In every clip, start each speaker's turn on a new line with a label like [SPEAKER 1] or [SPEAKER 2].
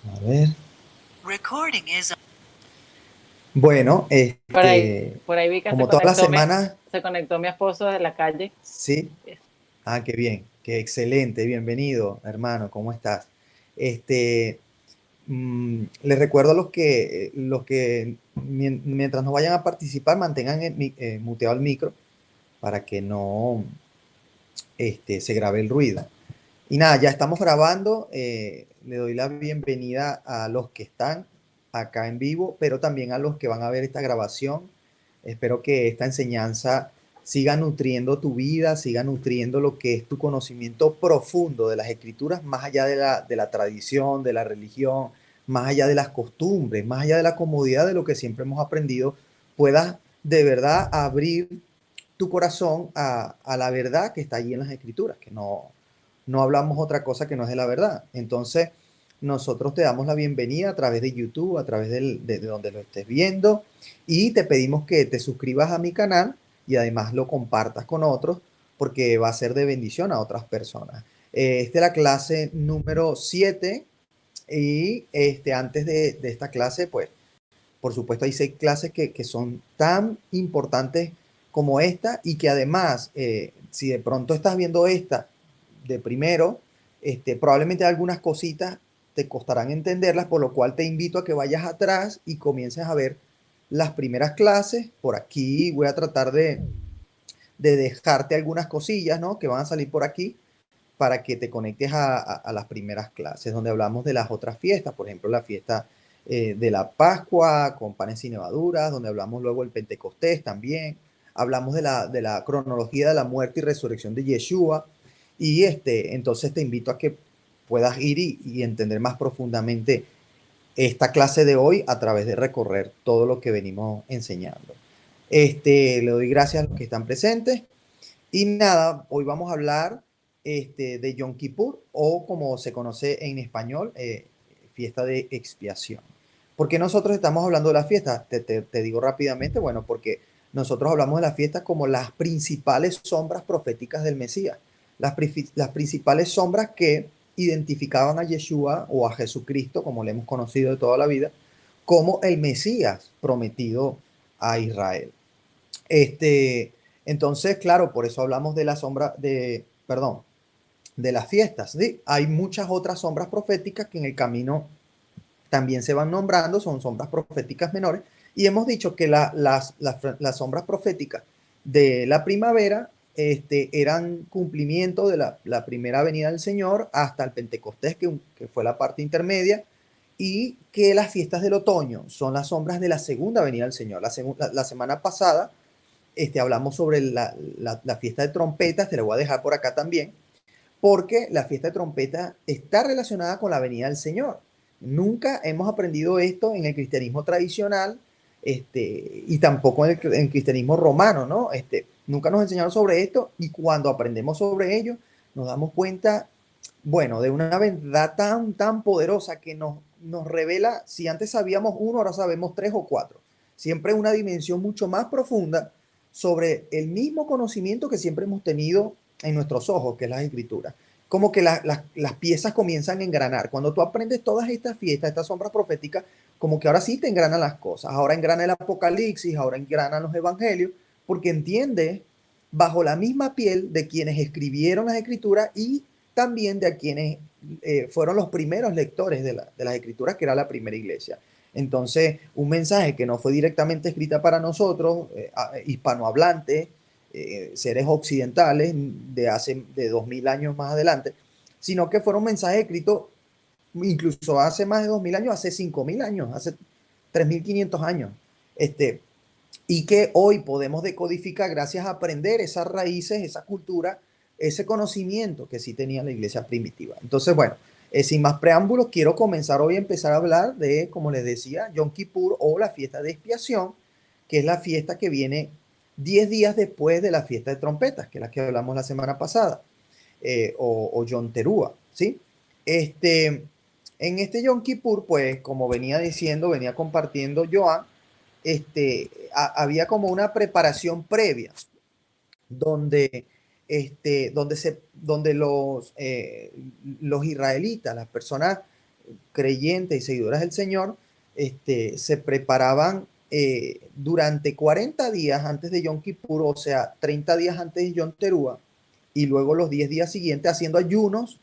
[SPEAKER 1] A ver. Bueno,
[SPEAKER 2] Por ahí vi que
[SPEAKER 1] como todas las semanas,
[SPEAKER 2] se conectó mi esposo de la calle.
[SPEAKER 1] sí.
[SPEAKER 2] Es-
[SPEAKER 1] Ah, qué bien, qué excelente, bienvenido, hermano, ¿cómo estás? Este, les recuerdo a los que mientras no vayan a participar, mantengan muteado el micro para que no se grabe el ruido. Y nada, ya estamos grabando. Le doy la bienvenida a los que están acá en vivo, pero también a los que van a ver esta grabación. Espero que esta enseñanza siga nutriendo tu vida, siga nutriendo lo que es tu conocimiento profundo de las escrituras, más allá de la tradición, de la religión, más allá de las costumbres, más allá de la comodidad de lo que siempre hemos aprendido, puedas de verdad abrir tu corazón a la verdad que está allí en las escrituras, que no hablamos otra cosa que no es de la verdad. Entonces, nosotros te damos la bienvenida a través de YouTube, a través de donde lo estés viendo, y te pedimos que te suscribas a mi canal y además lo compartas con otros, porque va a ser de bendición a otras personas. Esta es la clase número 7 y antes de esta clase, pues por supuesto, hay 6 clases que son tan importantes como esta y que además, si de pronto estás viendo esta de primero, probablemente algunas cositas te costarán entenderlas, por lo cual te invito a que vayas atrás y comiences a ver las primeras clases. Por aquí voy a tratar de dejarte algunas cosillas, ¿no? Que van a salir por aquí para que te conectes a las primeras clases, donde hablamos de las otras fiestas, por ejemplo, la fiesta de la Pascua con panes y levaduras, donde hablamos luego del Pentecostés también, hablamos de la cronología de la muerte y resurrección de Yeshua, y entonces te invito a que puedas ir y entender más profundamente esta clase de hoy a través de recorrer todo lo que venimos enseñando. Le doy gracias a los que están presentes y nada, hoy vamos a hablar de Yom Kippur o como se conoce en español, fiesta de expiación. ¿Por qué nosotros estamos hablando de la fiesta? Te digo rápidamente, bueno, porque nosotros hablamos de la fiesta como las principales sombras proféticas del Mesías, las principales sombras que identificaban a Yeshua o a Jesucristo, como le hemos conocido de toda la vida, como el Mesías prometido a Israel. Este, entonces, claro, por eso hablamos de la sombra perdón, de las fiestas. ¿Sí? Hay muchas otras sombras proféticas que en el camino también se van nombrando, son sombras proféticas menores. Y hemos dicho que las sombras proféticas de la primavera eran cumplimiento de la primera venida del Señor hasta el Pentecostés, que fue la parte intermedia, y que las fiestas del otoño son las sombras de la segunda venida del Señor. La semana pasada hablamos sobre la fiesta de trompetas, te la voy a dejar por acá también, porque la fiesta de trompetas está relacionada con la venida del Señor. Nunca hemos aprendido esto en el cristianismo tradicional, y tampoco en el cristianismo romano, ¿no? Nunca nos enseñaron sobre esto y cuando aprendemos sobre ello nos damos cuenta, bueno, de una verdad tan poderosa que nos revela, si antes sabíamos uno, ahora sabemos tres o cuatro. Siempre una dimensión mucho más profunda sobre el mismo conocimiento que siempre hemos tenido en nuestros ojos, que es la escritura. Como que las piezas comienzan a engranar. Cuando tú aprendes todas estas fiestas, estas sombras proféticas, como que ahora sí te engranan las cosas. Ahora engrana el Apocalipsis, ahora engranan los evangelios, porque entiendes bajo la misma piel de quienes escribieron las escrituras y también de quienes fueron los primeros lectores de las escrituras, que era la primera iglesia. Entonces, un mensaje que no fue directamente escrita para nosotros, hispanohablantes, seres occidentales de 2000 años más adelante, sino que fueron mensajes escritos incluso hace más de 2000 años, hace 5000 años, hace 3500 años. Este, y que hoy podemos decodificar gracias a aprender esas raíces, esa cultura, ese conocimiento que sí tenía la iglesia primitiva. Entonces, bueno, sin más preámbulos, quiero comenzar hoy a empezar a hablar de, como les decía, Yom Kippur o la fiesta de expiación, que es la fiesta que viene 10 días después de la fiesta de trompetas, que es la que hablamos la semana pasada, o Yom Teruah, ¿sí? Este, en este Yom Kippur, pues, como venía diciendo, venía compartiendo Joan, había como una preparación previa donde, donde los israelitas, las personas creyentes y seguidoras del Señor se preparaban durante 40 días antes de Yom Kippur, o sea, 30 días antes de Yom Teruah, y luego los 10 días siguientes haciendo ayunos,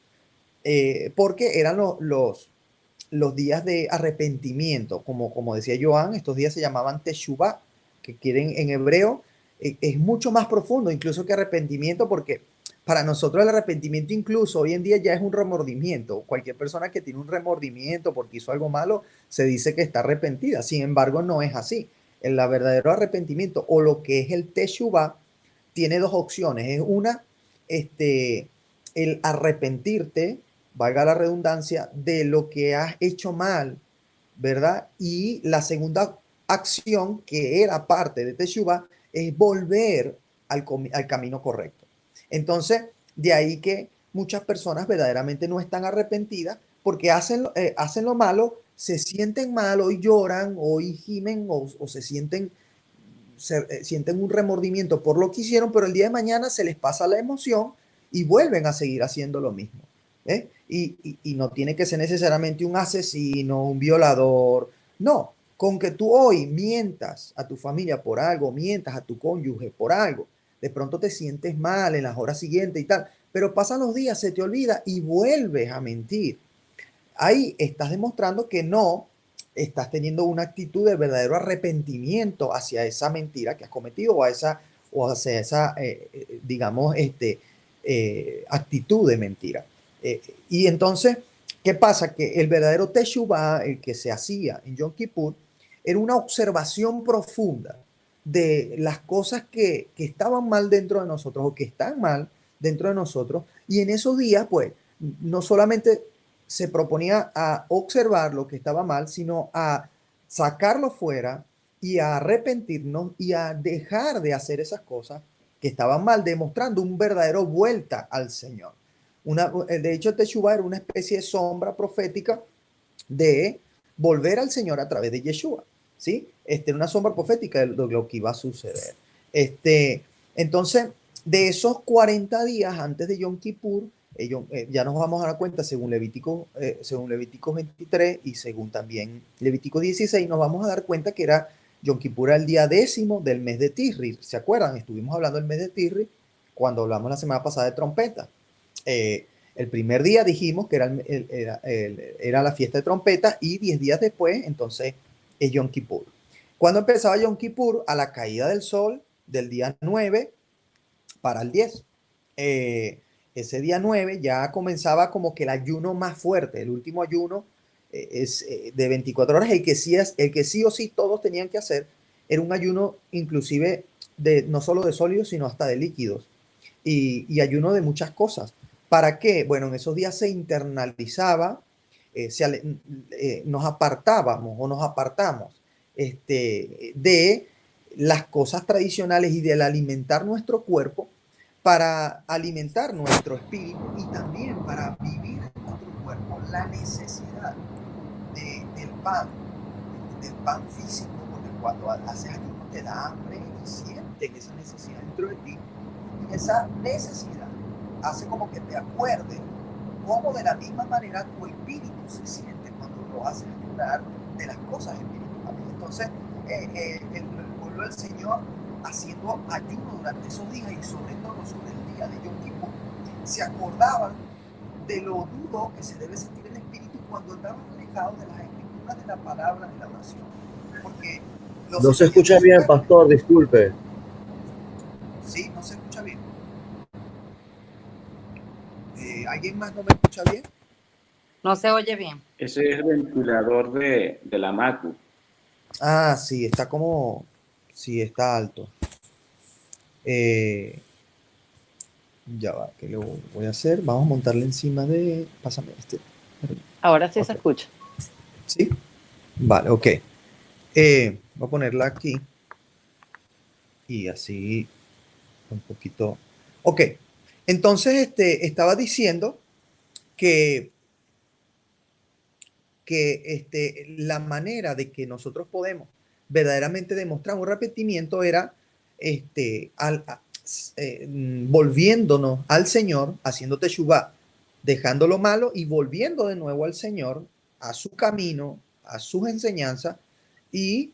[SPEAKER 1] porque eran los días de arrepentimiento, como decía Joan, estos días se llamaban Teshuvah, que quieren en hebreo, es mucho más profundo incluso que arrepentimiento, porque para nosotros el arrepentimiento incluso hoy en día ya es un remordimiento. Cualquier persona que tiene un remordimiento porque hizo algo malo, se dice que está arrepentida. Sin embargo, no es así. El verdadero arrepentimiento, o lo que es el Teshuvah, tiene dos opciones. Es una, el arrepentirte, valga la redundancia, de lo que has hecho mal, ¿verdad? Y la segunda acción, que era parte de Teshuvah, es volver al camino correcto. Entonces, de ahí que muchas personas verdaderamente no están arrepentidas porque hacen lo malo, se sienten mal, hoy lloran, hoy gimen o sienten un remordimiento por lo que hicieron, pero el día de mañana se les pasa la emoción y vuelven a seguir haciendo lo mismo. Y no tiene que ser necesariamente un asesino, un violador. No, con que tú hoy mientas a tu familia por algo, mientas a tu cónyuge por algo, de pronto te sientes mal en las horas siguientes y tal, pero pasan los días, se te olvida y vuelves a mentir. Ahí estás demostrando que no estás teniendo una actitud de verdadero arrepentimiento hacia esa mentira que has cometido o hacia esa, digamos, actitud de mentira. Y entonces, ¿qué pasa? Que el verdadero Teshuvah, el que se hacía en Yom Kippur, era una observación profunda de las cosas que estaban mal dentro de nosotros o que están mal dentro de nosotros. Y en esos días, pues, no solamente se proponía a observar lo que estaba mal, sino a sacarlo fuera y a arrepentirnos y a dejar de hacer esas cosas que estaban mal, demostrando un verdadero vuelta al Señor. De hecho, Teshuvah era una especie de sombra profética de volver al Señor a través de Yeshua, ¿sí? Una sombra profética de lo que iba a suceder. Entonces, de esos 40 días antes de Yom Kippur, ya nos vamos a dar cuenta, según Levítico 23 y según también Levítico 16, nos vamos a dar cuenta que era Yom Kippur el día 10º del mes de Tisri. ¿Se acuerdan? Estuvimos hablando del mes de Tisri cuando hablamos la semana pasada de trompeta. El primer día dijimos que era la fiesta de trompeta y 10 días después, entonces, es Yom Kippur. ¿Cuándo empezaba Yom Kippur? A la caída del sol del día 9 para el 10. Ese día 9 ya comenzaba como que el ayuno más fuerte, el último ayuno es de 24 horas, el que sí o sí todos tenían que hacer, era un ayuno inclusive no solo de sólidos, sino hasta de líquidos, y ayuno de muchas cosas. ¿Para qué? Bueno, en esos días se internalizaba, nos apartábamos o nos apartamos de las cosas tradicionales y del alimentar nuestro cuerpo para alimentar nuestro espíritu y también para vivir en nuestro cuerpo la necesidad del pan físico, porque cuando haces ayuno te da hambre y sientes esa necesidad dentro de ti, y esa necesidad hace como que te acuerdes cómo de la misma manera tu espíritu se siente cuando lo haces ayudar de las cosas espirituales. Entonces, el pueblo del Señor, haciendo ayuno durante esos días y sobre todo sobre el día de Yom Kippur, se acordaban de lo duro que se debe sentir el espíritu cuando estaban alejados de las escrituras, de la palabra, de la oración. Porque
[SPEAKER 3] no se escucha bien, pastor, disculpe.
[SPEAKER 1] Sí, no se escucha bien. ¿Alguien más no me escucha bien?
[SPEAKER 2] No se oye bien.
[SPEAKER 4] Ese es el ventilador de la Macu.
[SPEAKER 1] Ah, sí, está como... Sí, está alto. Ya va, ¿qué le voy a hacer? Vamos a montarle encima de... Pásame este.
[SPEAKER 2] Ahora sí
[SPEAKER 1] Okay.
[SPEAKER 2] se escucha.
[SPEAKER 1] ¿Sí? Vale, ok. Voy a ponerla aquí. Y así un poquito... Ok. Entonces, estaba diciendo que la manera de que nosotros podemos verdaderamente demostrar un arrepentimiento era volviéndonos al Señor, haciendo teshuvah, dejando lo malo y volviendo de nuevo al Señor a su camino, a sus enseñanzas y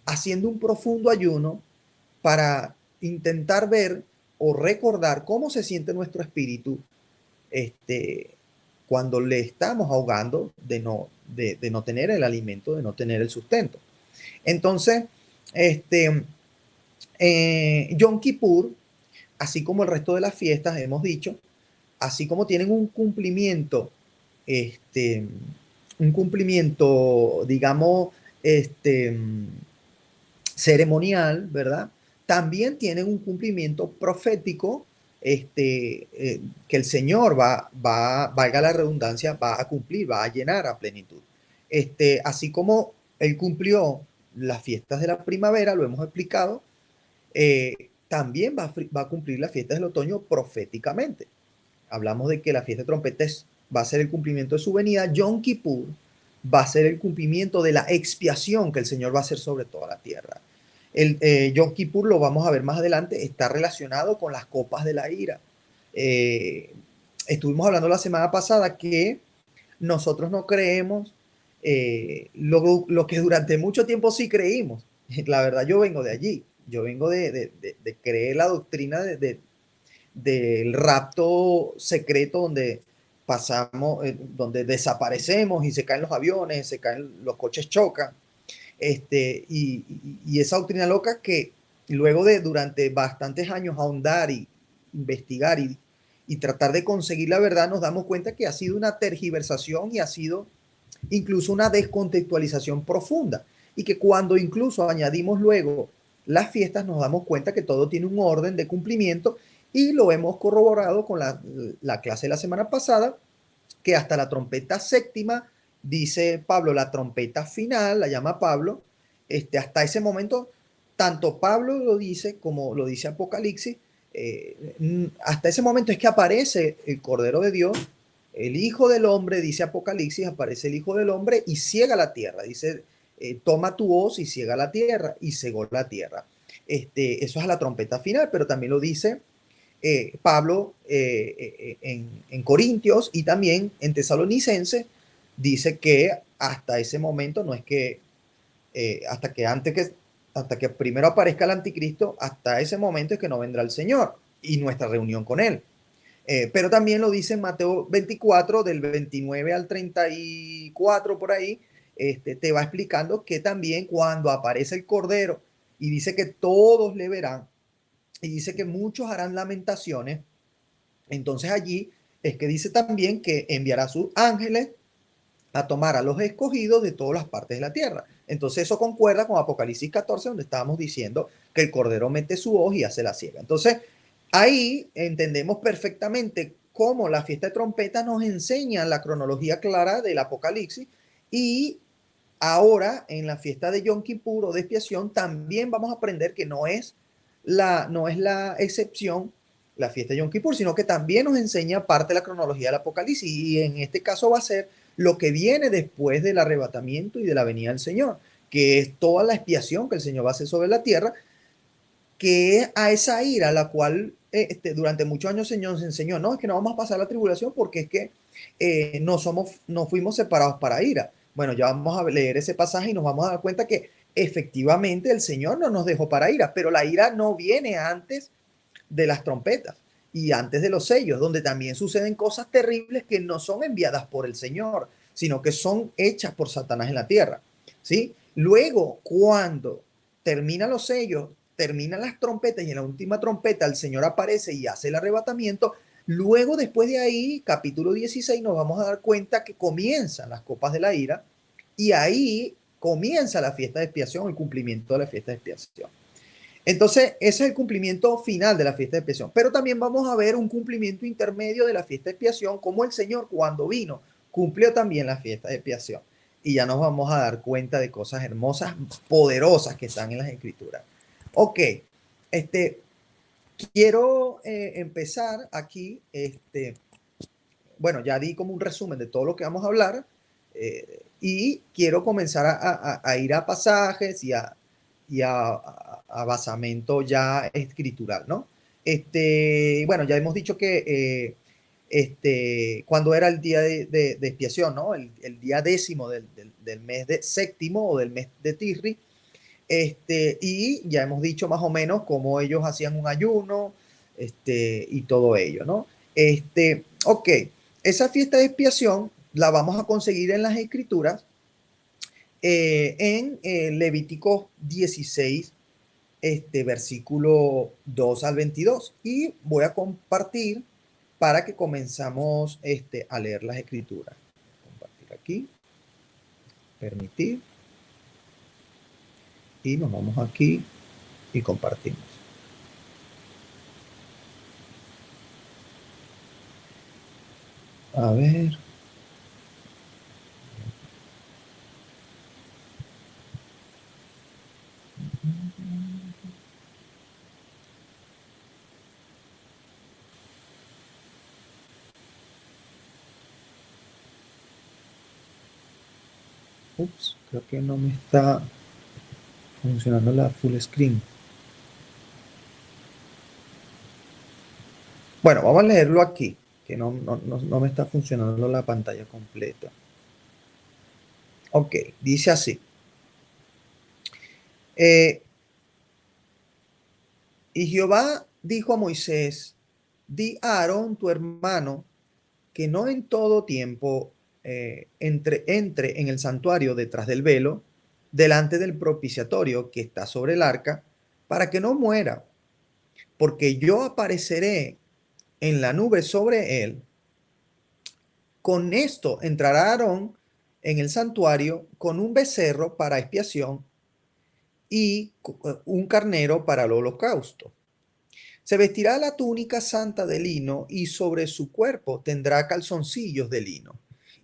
[SPEAKER 1] haciendo un profundo ayuno para intentar ver o recordar cómo se siente nuestro espíritu cuando le estamos ahogando de no tener el alimento, de no tener el sustento. Entonces, Yom Kippur, así como el resto de las fiestas, hemos dicho, así como tienen un cumplimiento, digamos, ceremonial, ¿verdad? También tienen un cumplimiento profético, que el Señor valga la redundancia, va a cumplir, va a llenar a plenitud. Así como Él cumplió las fiestas de la primavera, lo hemos explicado, también va a cumplir las fiestas del otoño proféticamente. Hablamos de que la fiesta de trompetas va a ser el cumplimiento de su venida. Yom Kippur va a ser el cumplimiento de la expiación que el Señor va a hacer sobre toda la tierra. El Yom Kippur, lo vamos a ver más adelante, está relacionado con las copas de la ira. Estuvimos hablando la semana pasada que nosotros no creemos lo que durante mucho tiempo sí creímos. La verdad, yo vengo de allí. Yo vengo de creer la doctrina del rapto secreto donde pasamos, donde desaparecemos y se caen los aviones, se caen los coches, chocan. Y esa doctrina loca que luego de durante bastantes años ahondar y investigar y tratar de conseguir la verdad, nos damos cuenta que ha sido una tergiversación y ha sido incluso una descontextualización profunda. Y que cuando incluso añadimos luego las fiestas, nos damos cuenta que todo tiene un orden de cumplimiento y lo hemos corroborado con la clase de la semana pasada, que hasta la trompeta séptima, dice Pablo, la trompeta final, la llama Pablo, hasta ese momento, tanto Pablo lo dice como lo dice Apocalipsis, hasta ese momento es que aparece el Cordero de Dios, el Hijo del Hombre, dice Apocalipsis, aparece el Hijo del Hombre y ciega la tierra, dice, toma tu hoz y ciega la tierra, y cegó la tierra. Eso es la trompeta final, pero también lo dice Pablo en Corintios y también en Tesalonicenses, dice que hasta ese momento no es que, hasta que primero aparezca el anticristo, hasta ese momento es que no vendrá el Señor y nuestra reunión con él. Pero también lo dice en Mateo 24, del 29 al 34 por ahí, te va explicando que también cuando aparece el Cordero y dice que todos le verán, y dice que muchos harán lamentaciones, entonces allí es que dice también que enviará a sus ángeles a tomar a los escogidos de todas las partes de la tierra. Entonces eso concuerda con Apocalipsis 14, donde estábamos diciendo que el Cordero mete su hoz y hace la ciega. Entonces ahí entendemos perfectamente cómo la fiesta de trompeta nos enseña la cronología clara del Apocalipsis, y ahora en la fiesta de Yom Kippur o de expiación también vamos a aprender que no es la excepción la fiesta de Yom Kippur, sino que también nos enseña parte de la cronología del Apocalipsis, y en este caso va a ser lo que viene después del arrebatamiento y de la venida del Señor, que es toda la expiación que el Señor va a hacer sobre la tierra, que es a esa ira a la cual durante muchos años el Señor nos enseñó, no, es que no vamos a pasar la tribulación porque es que no fuimos separados para ira. Bueno, ya vamos a leer ese pasaje y nos vamos a dar cuenta que efectivamente el Señor no nos dejó para ira, pero la ira no viene antes de las trompetas y antes de los sellos, donde también suceden cosas terribles que no son enviadas por el Señor, sino que son hechas por Satanás en la tierra, ¿sí? Luego, cuando terminan los sellos, terminan las trompetas y en la última trompeta el Señor aparece y hace el arrebatamiento, luego después de ahí, capítulo 16, nos vamos a dar cuenta que comienzan las copas de la ira y ahí comienza la fiesta de expiación, el cumplimiento de la fiesta de expiación. Entonces, ese es el cumplimiento final de la fiesta de expiación. Pero también vamos a ver un cumplimiento intermedio de la fiesta de expiación, como el Señor cuando vino cumplió también la fiesta de expiación. Y ya nos vamos a dar cuenta de cosas hermosas, poderosas que están en las Escrituras. Ok, quiero empezar aquí, bueno, ya di como un resumen de todo lo que vamos a hablar, y quiero comenzar a ir a pasajes y a basamento ya escritural, ¿no? Bueno, ya hemos dicho que cuando era el día de expiación, ¿no? El día 10º del mes séptimo o del mes de Tirri. Y ya hemos dicho más o menos cómo ellos hacían un ayuno, y todo ello, ¿no? Ok, esa fiesta de expiación la vamos a conseguir en las escrituras, en Levítico 16, versículo 2 al 22. Y voy a compartir para que comenzamos a leer las escrituras. Compartir aquí, permitir. Y nos vamos aquí y compartimos. A ver. Ups, creo que no me está funcionando la full screen. Bueno, vamos a leerlo aquí, que no me está funcionando la pantalla completa. Ok, dice así. Y Jehová dijo a Moisés: di a Aarón tu hermano que no en todo tiempo entre en el santuario detrás del velo, delante del propiciatorio que está sobre el arca, para que no muera, porque yo apareceré en la nube sobre él. Con esto entrará Aarón en el santuario con un becerro para expiación y un carnero para el holocausto. Se vestirá la túnica santa de lino y sobre su cuerpo tendrá calzoncillos de lino.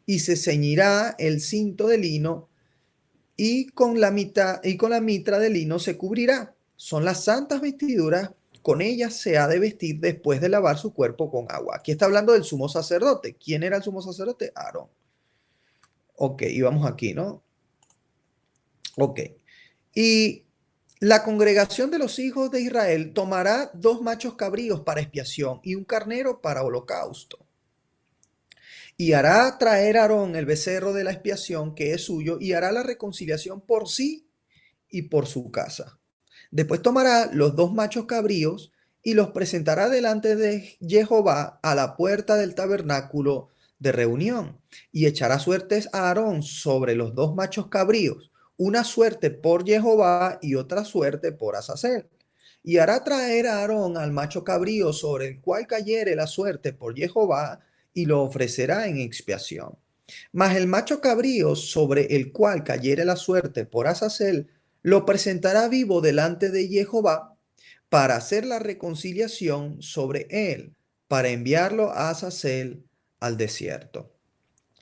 [SPEAKER 1] Y se ceñirá el cinto de lino y con la mitra de lino se cubrirá. Son las santas vestiduras, con ellas se ha de vestir después de lavar su cuerpo con agua. Aquí está hablando del sumo sacerdote. ¿Quién era el sumo sacerdote? Aarón. Ok, y vamos aquí, ¿no? Ok. Y la congregación de los hijos de Israel tomará 2 machos cabríos para expiación y un carnero para holocausto. Y hará traer a Aarón el becerro de la expiación que es suyo y hará la reconciliación por sí y por su casa. Después tomará los 2 machos cabríos y los presentará delante de Jehová a la puerta del tabernáculo de reunión, y echará suertes a Aarón sobre los 2 machos cabríos, una suerte por Jehová y otra suerte por Azazel. Y hará traer a Aarón al macho cabrío sobre el cual cayere la suerte por Jehová, y lo ofrecerá en expiación. Mas el macho cabrío sobre el cual cayere la suerte por Azazel, lo presentará vivo delante de Jehová para hacer la reconciliación sobre él, para enviarlo a Azazel al desierto.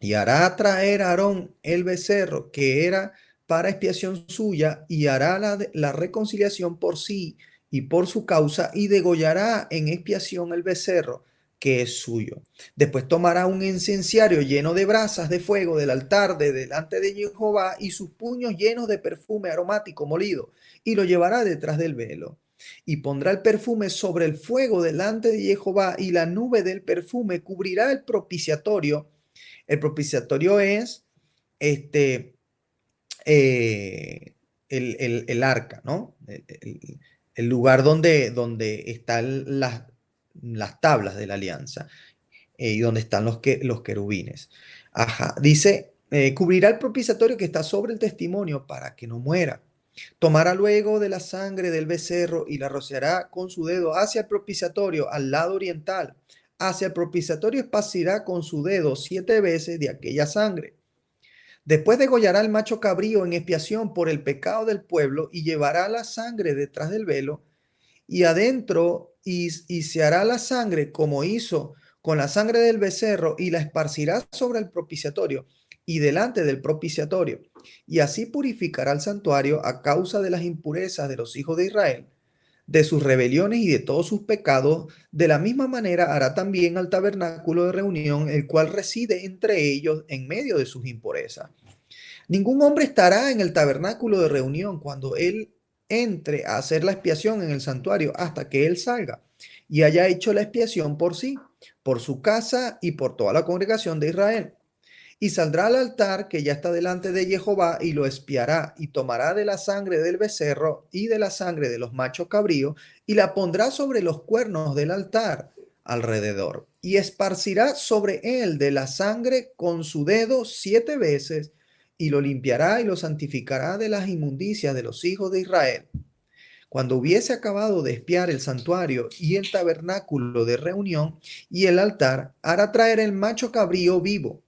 [SPEAKER 1] Y hará traer a Aarón el becerro que era para expiación suya, y hará la reconciliación por sí y por su causa, y degollará en expiación el becerro que es suyo. Después tomará un incenciario lleno de brasas de fuego del altar de delante de Jehová, y sus puños llenos de perfume aromático molido, y lo llevará detrás del velo. Y pondrá el perfume sobre el fuego delante de Jehová, y la nube del perfume cubrirá el propiciatorio. El propiciatorio es el arca, ¿no? El lugar donde están las tablas de la alianza, y donde están los querubines. Ajá. Dice, cubrirá el propiciatorio que está sobre el testimonio para que no muera. Tomará luego de la sangre del becerro y la rociará con su dedo hacia el propiciatorio al lado oriental. Hacia el propiciatorio esparcirá con su dedo 7 veces de aquella sangre. Después degollará el macho cabrío en expiación por el pecado del pueblo, y llevará la sangre detrás del velo y adentro, y se hará la sangre como hizo con la sangre del becerro, y la esparcirá sobre el propiciatorio y delante del propiciatorio. Y así purificará el santuario a causa de las impurezas de los hijos de Israel, de sus rebeliones y de todos sus pecados. De la misma manera hará también al tabernáculo de reunión, el cual reside entre ellos en medio de sus impurezas. Ningún hombre estará en el tabernáculo de reunión cuando él entre a hacer la expiación en el santuario, hasta que él salga y haya hecho la expiación por sí, por su casa y por toda la congregación de Israel. Y saldrá al altar que ya está delante de Jehová y lo espiará y tomará de la sangre del becerro y de la sangre de los machos cabríos y la pondrá sobre los cuernos del altar alrededor y esparcirá sobre él de la sangre con su dedo 7 veces y lo limpiará y lo santificará de las inmundicias de los hijos de Israel. Cuando hubiese acabado de espiar el santuario y el tabernáculo de reunión y el altar, hará traer el macho cabrío vivo.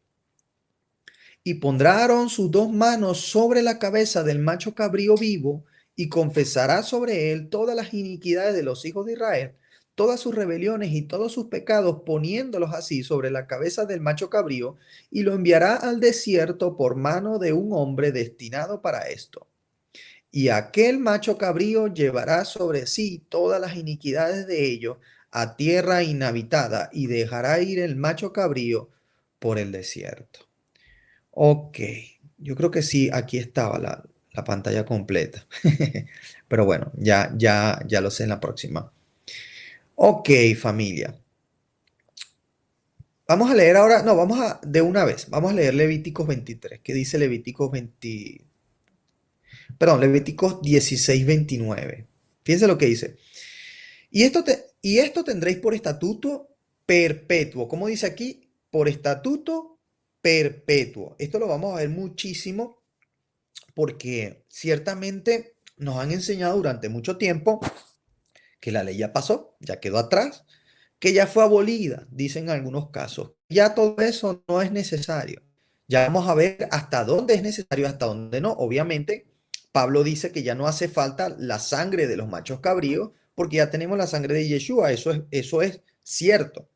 [SPEAKER 1] Y pondrá Aarón sus 2 manos sobre la cabeza del macho cabrío vivo y confesará sobre él todas las iniquidades de los hijos de Israel, todas sus rebeliones y todos sus pecados, poniéndolos así sobre la cabeza del macho cabrío, y lo enviará al desierto por mano de un hombre destinado para esto. Y aquel macho cabrío llevará sobre sí todas las iniquidades de ellos a tierra inhabitada y dejará ir el macho cabrío por el desierto. Ok, yo creo que sí, aquí estaba la pantalla completa. Pero bueno, ya lo sé en la próxima. Ok, familia. Vamos a leer ahora, no, de una vez, vamos a leer Levíticos 23. ¿Qué dice Levíticos 20? Perdón, Levíticos 16, 29. Fíjense lo que dice. Y esto tendréis por estatuto perpetuo. ¿Cómo dice aquí? Por estatuto perpetuo. Esto lo vamos a ver muchísimo porque ciertamente nos han enseñado durante mucho tiempo que la ley ya pasó, ya quedó atrás, que ya fue abolida, dicen en algunos casos. Ya todo eso no es necesario. Ya vamos a ver hasta dónde es necesario, hasta dónde no. Obviamente, Pablo dice que ya no hace falta la sangre de los machos cabríos, porque ya tenemos la sangre de Yeshua. Eso es cierto.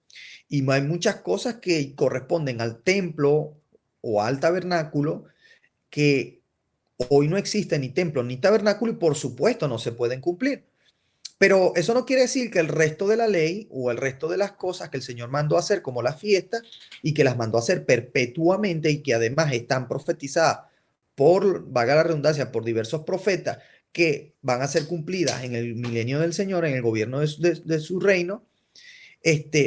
[SPEAKER 1] Y hay muchas cosas que corresponden al templo o al tabernáculo que hoy no existe ni templo ni tabernáculo y por supuesto no se pueden cumplir. Pero eso no quiere decir que el resto de la ley o el resto de las cosas que el Señor mandó a hacer, como las fiestas, y que las mandó a hacer perpetuamente y que además están profetizadas valga la redundancia, por diversos profetas, que van a ser cumplidas en el milenio del Señor, en el gobierno de su reino,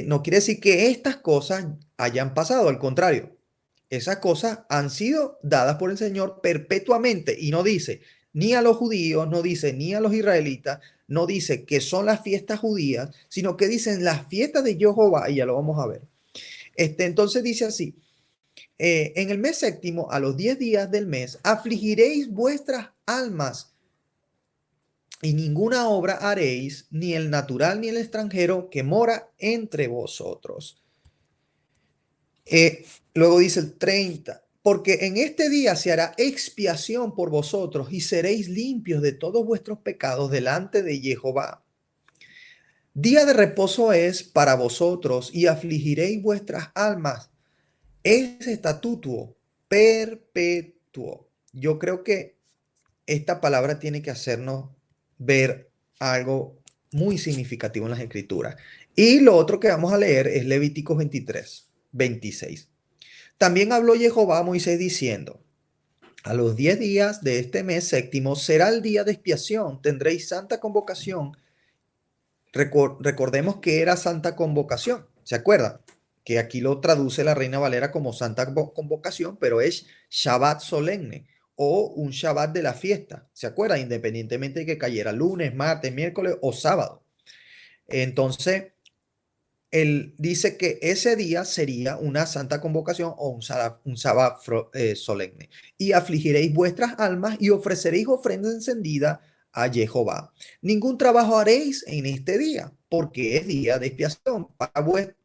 [SPEAKER 1] no quiere decir que estas cosas hayan pasado, al contrario, esas cosas han sido dadas por el Señor perpetuamente y no dice ni a los judíos, no dice ni a los israelitas, no dice que son las fiestas judías, sino que dicen las fiestas de Jehová y ya lo vamos a ver. Entonces dice así, en el mes séptimo, a los 10 días del mes, afligiréis vuestras almas y ninguna obra haréis, ni el natural ni el extranjero que mora entre vosotros. Luego dice el 30, porque en este día se hará expiación por vosotros y seréis limpios de todos vuestros pecados delante de Jehová. Día de reposo es para vosotros y afligiréis vuestras almas. Es estatuto perpetuo. Yo creo que esta palabra tiene que hacernos ver algo muy significativo en las Escrituras. Y lo otro que vamos a leer es Levíticos 23, 26. También habló Jehová a Moisés diciendo, a los 10 días de este mes séptimo será el día de expiación, tendréis santa convocación. Recordemos que era santa convocación, ¿se acuerdan? Que aquí lo traduce la Reina Valera como santa convocación, pero es Shabbat solemne o un Shabbat de la fiesta, ¿se acuerdan? Independientemente de que cayera lunes, martes, miércoles o sábado. Entonces, él dice que ese día sería una santa convocación o un sábado solemne. Y afligiréis vuestras almas y ofreceréis ofrenda encendida a Jehová. Ningún trabajo haréis en este día, porque es día de expiación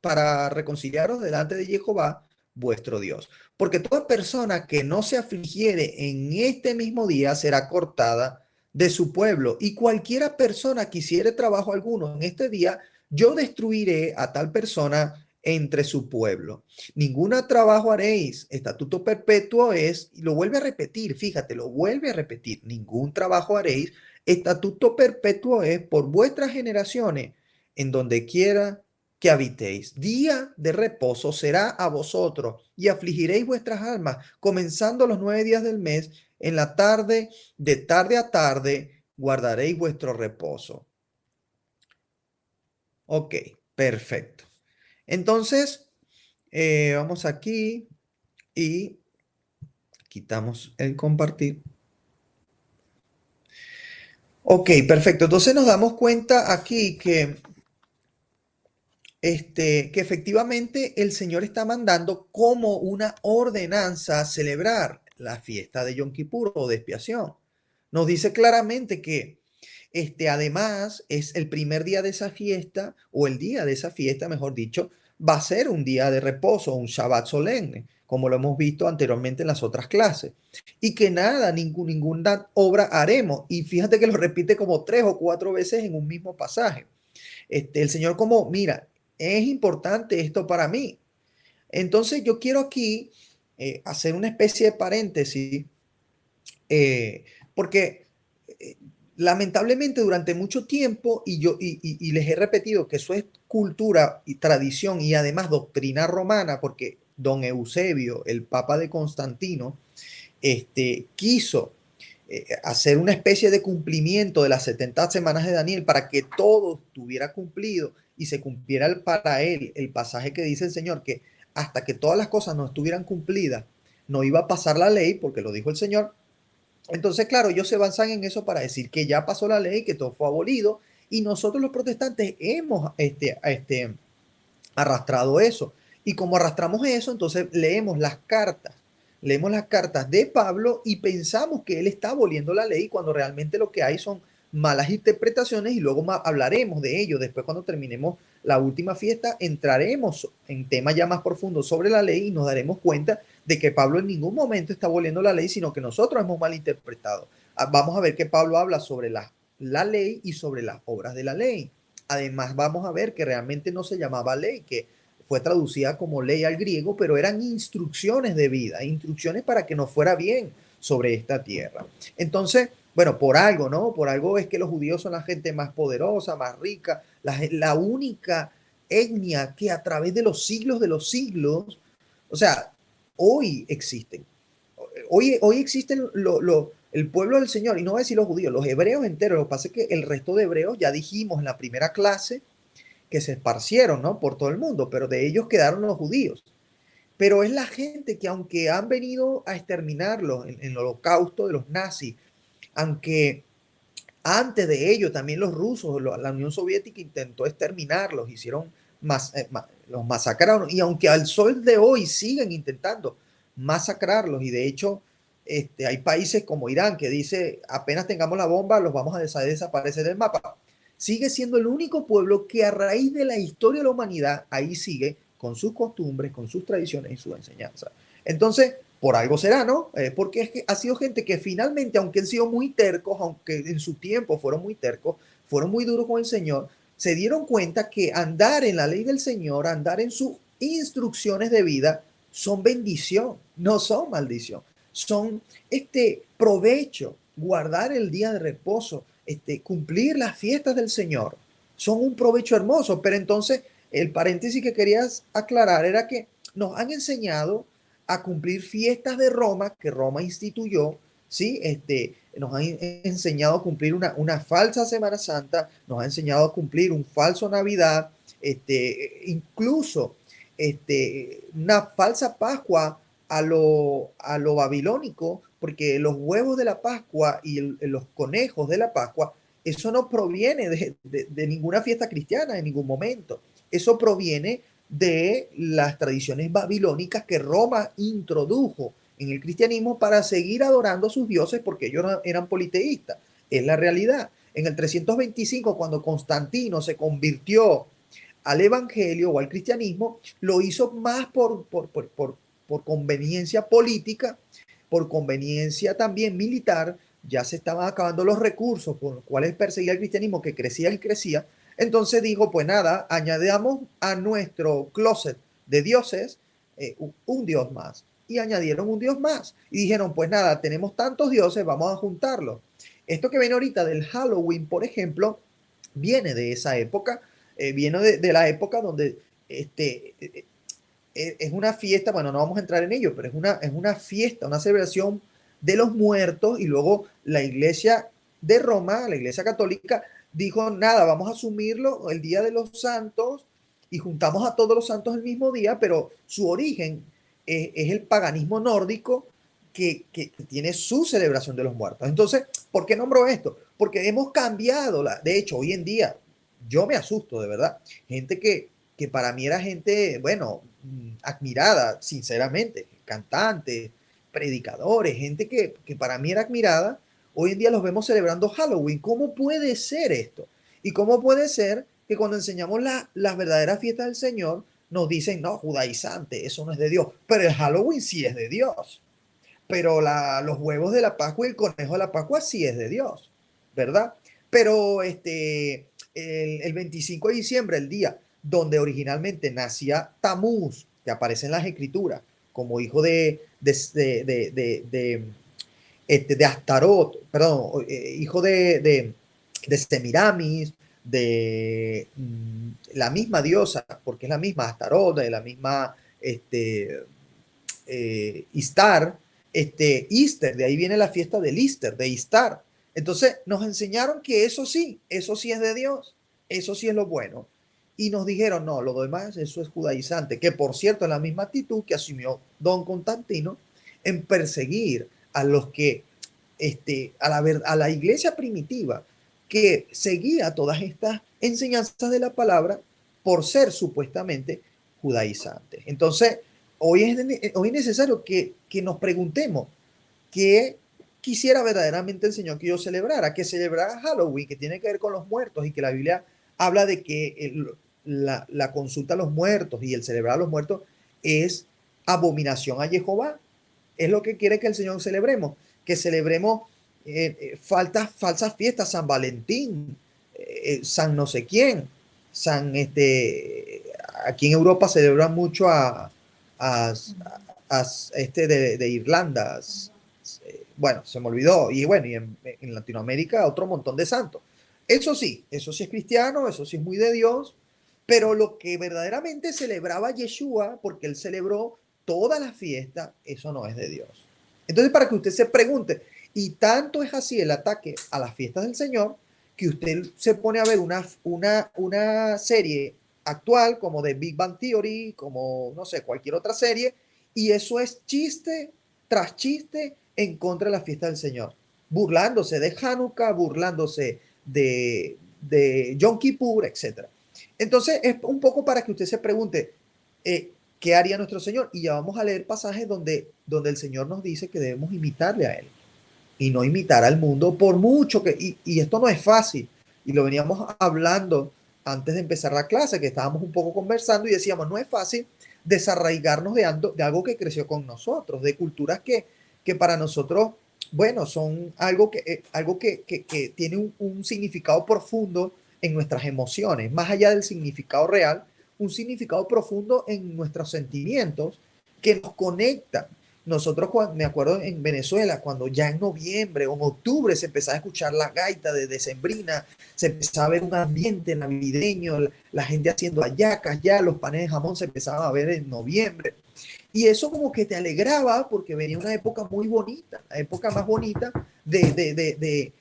[SPEAKER 1] para reconciliaros delante de Jehová, vuestro Dios. Porque toda persona que no se afligiere en este mismo día será cortada de su pueblo. Y cualquiera persona que hiciere trabajo alguno en este día, yo destruiré a tal persona entre su pueblo. Ningún trabajo haréis. Estatuto perpetuo es, y lo vuelve a repetir, fíjate, lo vuelve a repetir. Ningún trabajo haréis. Estatuto perpetuo es por vuestras generaciones, en donde quiera que habitéis. Día de reposo será a vosotros y afligiréis vuestras almas, comenzando los 9 días del mes, en la tarde, de tarde a tarde, guardaréis vuestro reposo. Ok, perfecto. Entonces, vamos aquí y quitamos el compartir. Ok, perfecto. Entonces nos damos cuenta aquí que efectivamente el Señor está mandando como una ordenanza celebrar la fiesta de Yom Kippur o de expiación. Nos dice claramente que además es el primer día de esa fiesta, o el día de esa fiesta, mejor dicho, va a ser un día de reposo, un Shabbat solemne, como lo hemos visto anteriormente en las otras clases. Y que nada, ninguna obra haremos. Y fíjate que lo repite como 3 o 4 veces en un mismo pasaje. El Señor como, mira, es importante esto para mí. Entonces yo quiero aquí hacer una especie de paréntesis, eh, porque lamentablemente durante mucho tiempo, y les he repetido que eso es cultura y tradición y además doctrina romana, porque don Eusebio, el papa de Constantino, quiso hacer una especie de cumplimiento de las 70 semanas de Daniel para que todo estuviera cumplido y se cumpliera para él el pasaje que dice el Señor, que hasta que todas las cosas no estuvieran cumplidas, no iba a pasar la ley, porque lo dijo el Señor. Entonces, claro, ellos se basan en eso para decir que ya pasó la ley, que todo fue abolido, y nosotros los protestantes hemos arrastrado eso. Y como arrastramos eso, entonces leemos las cartas de Pablo y pensamos que él está aboliendo la ley cuando realmente lo que hay son malas interpretaciones y luego hablaremos de ello. Después cuando terminemos la última fiesta, entraremos en temas ya más profundos sobre la ley y nos daremos cuenta de que Pablo en ningún momento está aboliendo la ley, sino que nosotros hemos malinterpretado. Vamos a ver que Pablo habla sobre la ley y sobre las obras de la ley. Además, vamos a ver que realmente no se llamaba ley, que fue traducida como ley al griego, pero eran instrucciones de vida, instrucciones para que nos fuera bien sobre esta tierra. Entonces, bueno, por algo, ¿no? Por algo es que los judíos son la gente más poderosa, más rica, la única etnia que a través de los siglos, o sea, hoy existen. Hoy existen el pueblo del Señor, y no voy a decir los judíos, los hebreos enteros. Lo que pasa es que el resto de hebreos, ya dijimos en la primera clase, que se esparcieron, ¿no? Por todo el mundo, pero de ellos quedaron los judíos. Pero es la gente que aunque han venido a exterminarlos en el holocausto de los nazis, aunque antes de ello también los rusos, la Unión Soviética intentó exterminarlos, los masacraron, y aunque al sol de hoy siguen intentando masacrarlos, y de hecho hay países como Irán que dice apenas tengamos la bomba los vamos a desaparecer del mapa. Sigue siendo el único pueblo que a raíz de la historia de la humanidad ahí sigue con sus costumbres, con sus tradiciones y sus enseñanzas. Entonces, por algo será, ¿no? Porque es que ha sido gente que finalmente, aunque han sido muy tercos, aunque en su tiempo fueron muy tercos, fueron muy duros con el Señor, se dieron cuenta que andar en la ley del Señor, andar en sus instrucciones de vida, son bendición, no son maldición, son provecho, guardar el día de reposo, cumplir las fiestas del Señor, son un provecho hermoso. Pero entonces, el paréntesis que querías aclarar era que nos han enseñado a cumplir fiestas de Roma, que Roma instituyó, ¿sí? Nos han enseñado a cumplir una falsa Semana Santa, nos ha enseñado a cumplir un falso Navidad, incluso una falsa Pascua a lo babilónico, porque los huevos de la Pascua y los conejos de la Pascua, eso no proviene de ninguna fiesta cristiana en ningún momento. Eso proviene de las tradiciones babilónicas que Roma introdujo en el cristianismo para seguir adorando a sus dioses, porque ellos eran politeístas. Es la realidad. En el 325, cuando Constantino se convirtió al evangelio o al cristianismo, lo hizo más por conveniencia política, por conveniencia también militar. Ya se estaban acabando los recursos por los cuales perseguía el cristianismo, que crecía y crecía. Entonces dijo, pues nada, añadamos a nuestro closet de dioses un dios más. Y añadieron un dios más. Y dijeron, pues nada, tenemos tantos dioses, vamos a juntarlos. Esto que viene ahorita del Halloween, por ejemplo, viene de esa época, viene de la época donde es una fiesta, bueno, no vamos a entrar en ello, pero es una fiesta, una celebración de los muertos, y luego la iglesia de Roma, la iglesia católica, dijo, nada, vamos a asumirlo el Día de los Santos, y juntamos a todos los santos el mismo día, pero su origen es el paganismo nórdico que tiene su celebración de los muertos. Entonces, ¿por qué nombro esto? Porque hemos cambiado, de hecho, hoy en día, yo me asusto, de verdad, gente que para mí era gente, bueno, admirada, sinceramente, cantantes, predicadores, gente que para mí era admirada, hoy en día los vemos celebrando Halloween. ¿Cómo puede ser esto? ¿Y cómo puede ser que cuando enseñamos las verdaderas fiestas del Señor, nos dicen, no, judaizante, eso no es de Dios, pero el Halloween sí es de Dios, pero los huevos de la Pascua y el conejo de la Pascua sí es de Dios, ¿verdad? Pero el 25 de diciembre, el día donde originalmente nacía Tamuz, que aparece en las escrituras como hijo de Astarot, perdón, hijo de Semiramis, de la misma diosa, porque es la misma Astarot, de la misma Istar, Easter, de ahí viene la fiesta del Easter, de Istar. Entonces nos enseñaron que eso sí es de Dios, eso sí es lo bueno. Y nos dijeron, no, lo demás, eso es judaizante, que por cierto es la misma actitud que asumió don Constantino en perseguir a los que, a la iglesia primitiva, que seguía todas estas enseñanzas de la palabra por ser supuestamente judaizantes. Entonces, hoy es necesario que nos preguntemos qué quisiera verdaderamente el Señor que yo celebrara, que celebrara Halloween, que tiene que ver con los muertos y que la Biblia habla de que la consulta a los muertos y el celebrar a los muertos es abominación a Jehová. Es lo que quiere que el Señor celebremos, que celebremos falsas fiestas, San Valentín, San no sé quién, San aquí en Europa celebran mucho a de Irlanda, bueno, se me olvidó, y bueno, y en Latinoamérica otro montón de santos. Eso sí es cristiano, eso sí es muy de Dios, pero lo que verdaderamente celebraba Yeshua, porque él celebró toda la fiesta, eso no es de Dios. Entonces, para que usted se pregunte, y tanto es así el ataque a las fiestas del Señor, que usted se pone a ver una serie actual como de Big Bang Theory, como no sé, cualquier otra serie, y eso es chiste tras chiste en contra de la fiesta del Señor, burlándose de Hanukkah, burlándose de Yom Kippur, etc. Entonces es un poco para que usted se pregunte, ¿qué haría nuestro Señor? Y ya vamos a leer pasajes donde el Señor nos dice que debemos imitarle a Él y no imitar al mundo por mucho y esto no es fácil. Y lo veníamos hablando antes de empezar la clase, que estábamos un poco conversando y decíamos, no es fácil desarraigarnos de algo que creció con nosotros, de culturas que para nosotros, bueno, son algo que tiene un significado profundo en nuestras emociones, más allá del significado real, un significado profundo en nuestros sentimientos que nos conectan. Nosotros, me acuerdo en Venezuela, cuando ya en noviembre o en octubre se empezaba a escuchar la gaita de decembrina, se empezaba a ver un ambiente navideño, la gente haciendo hallacas, ya los panes de jamón se empezaban a ver en noviembre. Y eso como que te alegraba porque venía una época muy bonita, la época más bonita del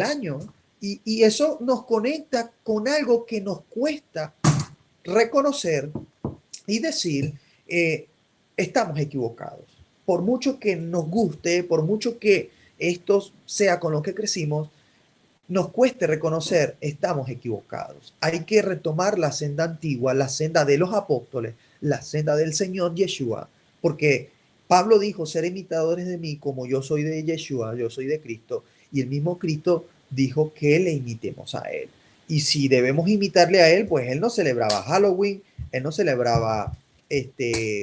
[SPEAKER 1] año. Y eso nos conecta con algo que nos cuesta reconocer y decir, estamos equivocados. Por mucho que nos guste, por mucho que esto sea con lo que crecimos, nos cueste reconocer, estamos equivocados. Hay que retomar la senda antigua, la senda de los apóstoles, la senda del Señor Yeshua, porque Pablo dijo, ser imitadores de mí como yo soy de Yeshua, yo soy de Cristo, y el mismo Cristo dijo que le imitemos a Él. Y si debemos imitarle a Él, pues Él no celebraba Halloween, Él no celebraba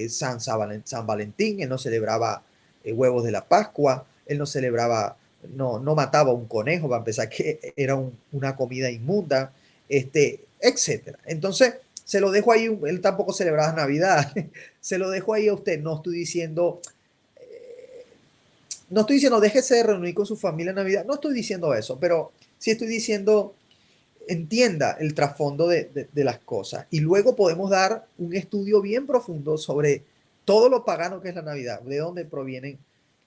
[SPEAKER 1] San Valentín, Él no celebraba huevos de la Pascua, Él no celebraba, no mataba un conejo, para empezar, que era una comida inmunda, etcétera. Entonces, se lo dejo ahí, él tampoco celebraba Navidad, se lo dejo ahí a usted, no estoy diciendo déjese de reunir con su familia en Navidad, no estoy diciendo eso, pero sí estoy diciendo entienda el trasfondo de las cosas y luego podemos dar un estudio bien profundo sobre todo lo pagano que es la Navidad, de dónde provienen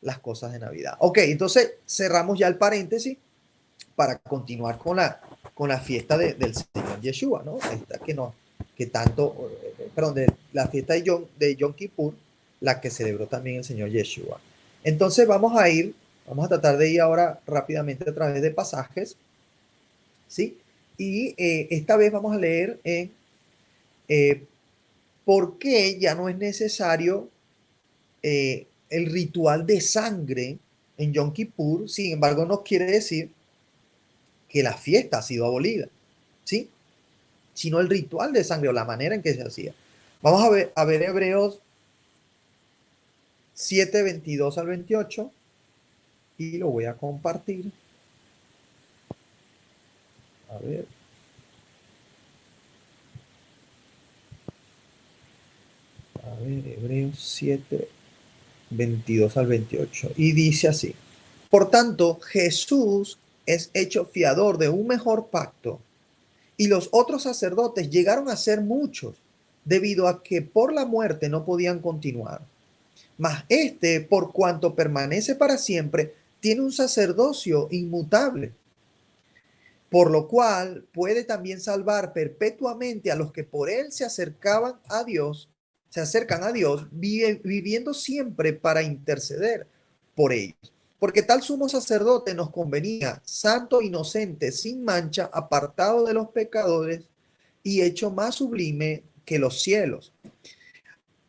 [SPEAKER 1] las cosas de Navidad. Ok, entonces cerramos ya el paréntesis para continuar con la fiesta del Señor Yeshua, ¿no? Esta que nos que tanto, perdón, de la fiesta de Yom Kippur, la que celebró también el Señor Yeshua. Entonces vamos a tratar de ir ahora rápidamente a través de pasajes, ¿sí? Y esta vez vamos a leer en por qué ya no es necesario el ritual de sangre en Yom Kippur. Sin embargo, no quiere decir que la fiesta ha sido abolida, ¿sí? Sino el ritual de sangre o la manera en que se hacía. Vamos a ver Hebreos 7, 22 al 28 y lo voy a compartir. A ver. Hebreos 7, 22 al 28. Y dice así: por tanto, Jesús es hecho fiador de un mejor pacto, y los otros sacerdotes llegaron a ser muchos, debido a que por la muerte no podían continuar. Mas este, por cuanto permanece para siempre, tiene un sacerdocio inmutable, por lo cual puede también salvar perpetuamente a los que por él se acercan a Dios, viviendo siempre para interceder por ellos. Porque tal sumo sacerdote nos convenía, santo, inocente, sin mancha, apartado de los pecadores y hecho más sublime que los cielos,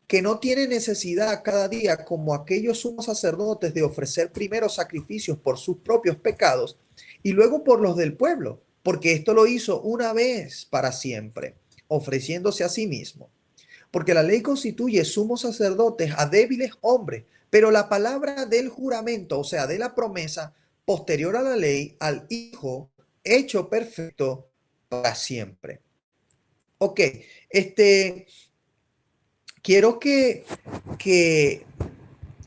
[SPEAKER 1] que no tiene necesidad cada día, como aquellos sumos sacerdotes, de ofrecer primero sacrificios por sus propios pecados y luego por los del pueblo, porque esto lo hizo una vez para siempre, ofreciéndose a sí mismo. Porque la ley constituye sumos sacerdotes a débiles hombres, pero la palabra del juramento, o sea, de la promesa posterior a la ley, al Hijo hecho perfecto para siempre. Ok, quiero que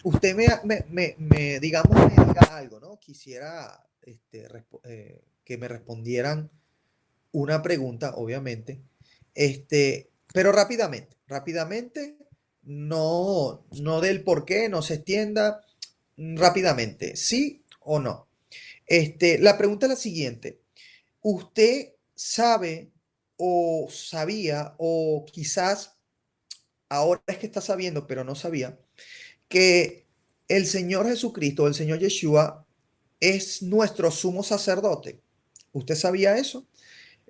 [SPEAKER 1] usted digamos, me diga algo, ¿no? Quisiera que me respondieran una pregunta, obviamente, pero rápidamente, no del por qué, no se extienda, rápidamente, ¿sí o no? La pregunta es la siguiente: ¿usted sabe o sabía, o quizás ahora es que está sabiendo, pero no sabía, que el Señor Jesucristo, el Señor Yeshua, es nuestro sumo sacerdote? ¿Usted sabía eso?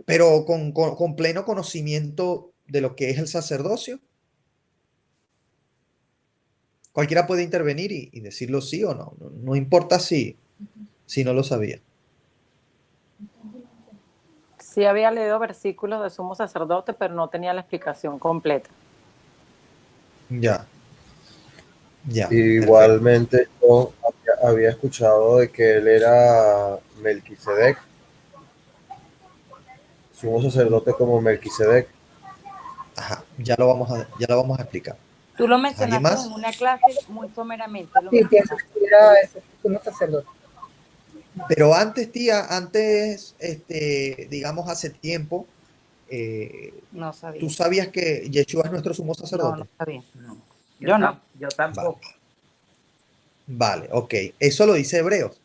[SPEAKER 1] Pero con pleno conocimiento de lo que es el sacerdocio. Cualquiera puede intervenir y decirlo sí o no. No importa si no lo sabía.
[SPEAKER 2] Sí había leído versículos de sumo sacerdote, pero no tenía la explicación completa.
[SPEAKER 1] Ya, perfecto.
[SPEAKER 3] Igualmente yo había escuchado de que él era Melquisedec, sumo sacerdote como Melquisedec.
[SPEAKER 1] Ajá, ya lo vamos a explicar.
[SPEAKER 2] Tú lo
[SPEAKER 1] ¿Alguien
[SPEAKER 2] mencionaste
[SPEAKER 1] más?
[SPEAKER 2] en una clase muy someramente.
[SPEAKER 5] Sí, pienso que era ese, sumo sacerdote.
[SPEAKER 1] Pero antes, tía, digamos hace tiempo,
[SPEAKER 2] No sabía.
[SPEAKER 1] ¿tú sabías que Yeshua es nuestro sumo
[SPEAKER 2] No,
[SPEAKER 1] sacerdote?
[SPEAKER 2] no sabía.
[SPEAKER 4] No.
[SPEAKER 2] Yo no.
[SPEAKER 4] Yo tampoco.
[SPEAKER 1] Vale, ok. Eso lo dice Hebreos.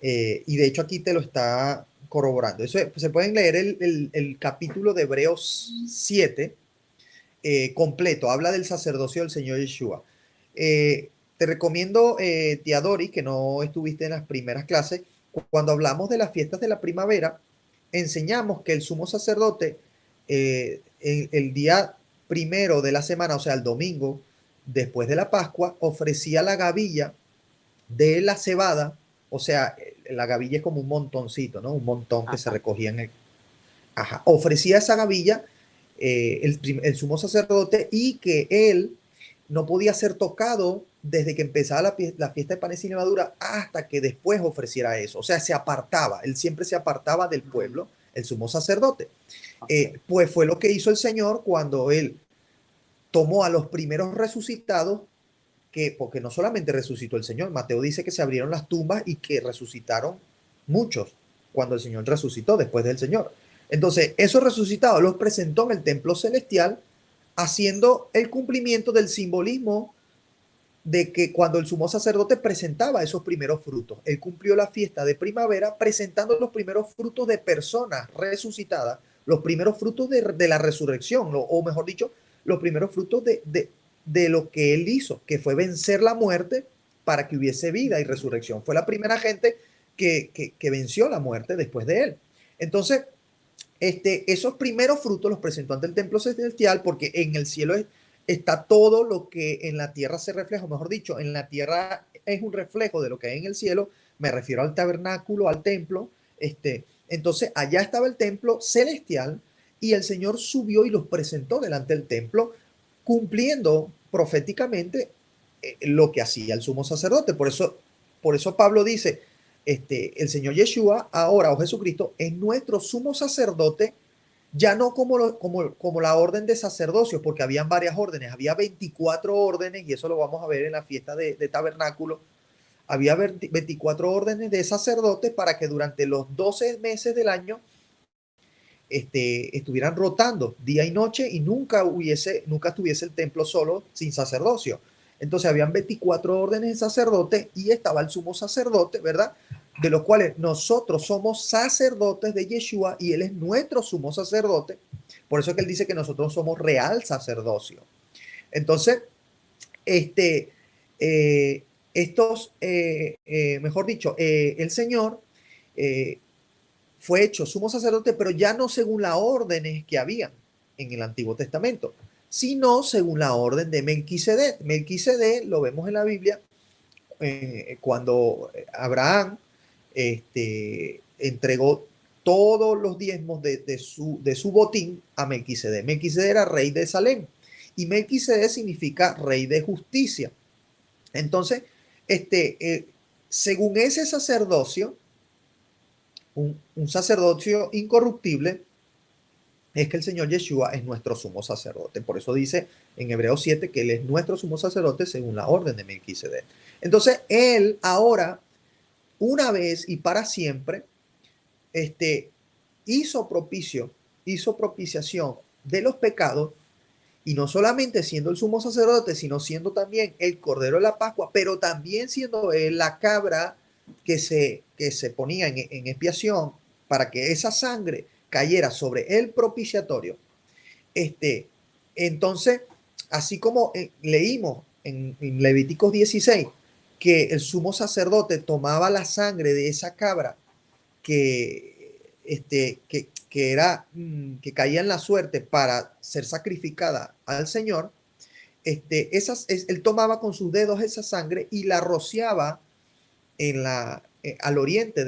[SPEAKER 1] Y de hecho aquí te lo está corroborando. Eso se pueden leer el capítulo de Hebreos 7 completo. Habla del sacerdocio del Señor Yeshua. Te recomiendo, tía Dori, que no estuviste en las primeras clases, cuando hablamos de las fiestas de la primavera, enseñamos que el sumo sacerdote, el día primero de la semana, o sea, el domingo, después de la Pascua, ofrecía la gavilla de la cebada, o sea, la gavilla es como un montoncito, ¿no? Un montón que se recogía en el... Ajá, ofrecía esa gavilla el sumo sacerdote, y que él no podía ser tocado desde que empezaba la fiesta de panes sin levadura hasta que después ofreciera eso. O sea, se apartaba, él siempre se apartaba del pueblo, el sumo sacerdote. Pues fue lo que hizo el Señor cuando él tomó a los primeros resucitados, porque no solamente resucitó el Señor, Mateo dice que se abrieron las tumbas y que resucitaron muchos cuando el Señor resucitó después del Señor. Entonces, esos resucitados los presentó en el templo celestial, haciendo el cumplimiento del simbolismo de que cuando el sumo sacerdote presentaba esos primeros frutos, él cumplió la fiesta de primavera presentando los primeros frutos de personas resucitadas los primeros frutos de la resurrección, o mejor dicho, los primeros frutos de lo que él hizo, que fue vencer la muerte para que hubiese vida y resurrección. Fue la primera gente que venció la muerte después de él. Entonces, esos primeros frutos los presentó ante el templo celestial, porque en el cielo está todo lo que en la tierra se refleja, o mejor dicho, en la tierra es un reflejo de lo que hay en el cielo. Me refiero al tabernáculo, al templo. Entonces, allá estaba el templo celestial y el Señor subió y los presentó delante del templo, cumpliendo proféticamente lo que hacía el sumo sacerdote. Por eso Pablo dice, el Señor Yeshua ahora, o Jesucristo, es nuestro sumo sacerdote, ya no como la orden de sacerdocio, porque habían varias órdenes, había 24 órdenes, y eso lo vamos a ver en la fiesta de tabernáculo. Había 24 órdenes de sacerdotes para que durante los 12 meses del año estuvieran rotando día y noche y nunca estuviese el templo solo sin sacerdocio. Entonces habían 24 órdenes de sacerdote y estaba el sumo sacerdote, ¿verdad? De los cuales nosotros somos sacerdotes de Yeshua y él es nuestro sumo sacerdote. Por eso es que él dice que nosotros somos real sacerdocio. Entonces, mejor dicho, el Señor fue hecho sumo sacerdote, pero ya no según las órdenes que había en el Antiguo Testamento, sino según la orden de Melquisedec. Melquisedec lo vemos en la Biblia cuando Abraham entregó todos los diezmos de su botín a Melquisedec. Melquisedec era rey de Salem y Melquisedec significa rey de justicia. Entonces, según ese sacerdocio, un sacerdocio incorruptible, es que el Señor Yeshua es nuestro sumo sacerdote. Por eso dice en Hebreos 7 que él es nuestro sumo sacerdote según la orden de Melquisedec. Entonces, él ahora, una vez y para siempre, hizo propiciación de los pecados, y no solamente siendo el sumo sacerdote, sino siendo también el Cordero de la Pascua, pero también siendo la cabra que se ponía en expiación para que esa sangre cayera sobre el propiciatorio. Entonces, así como leímos en Levíticos 16 que el sumo sacerdote tomaba la sangre de esa cabra que caía en la suerte para ser sacrificada al Señor, él tomaba con sus dedos esa sangre y la rociaba al oriente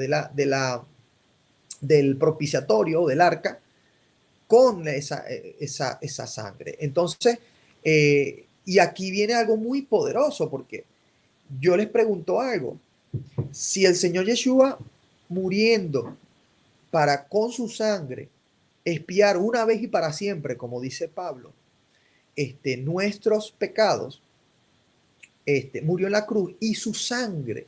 [SPEAKER 1] del propiciatorio, del arca, con esa sangre. Entonces, y aquí viene algo muy poderoso, porque yo les pregunto algo. Si el Señor Yeshua, muriendo para con su sangre expiar una vez y para siempre, como dice Pablo, nuestros pecados, murió en la cruz, y su sangre,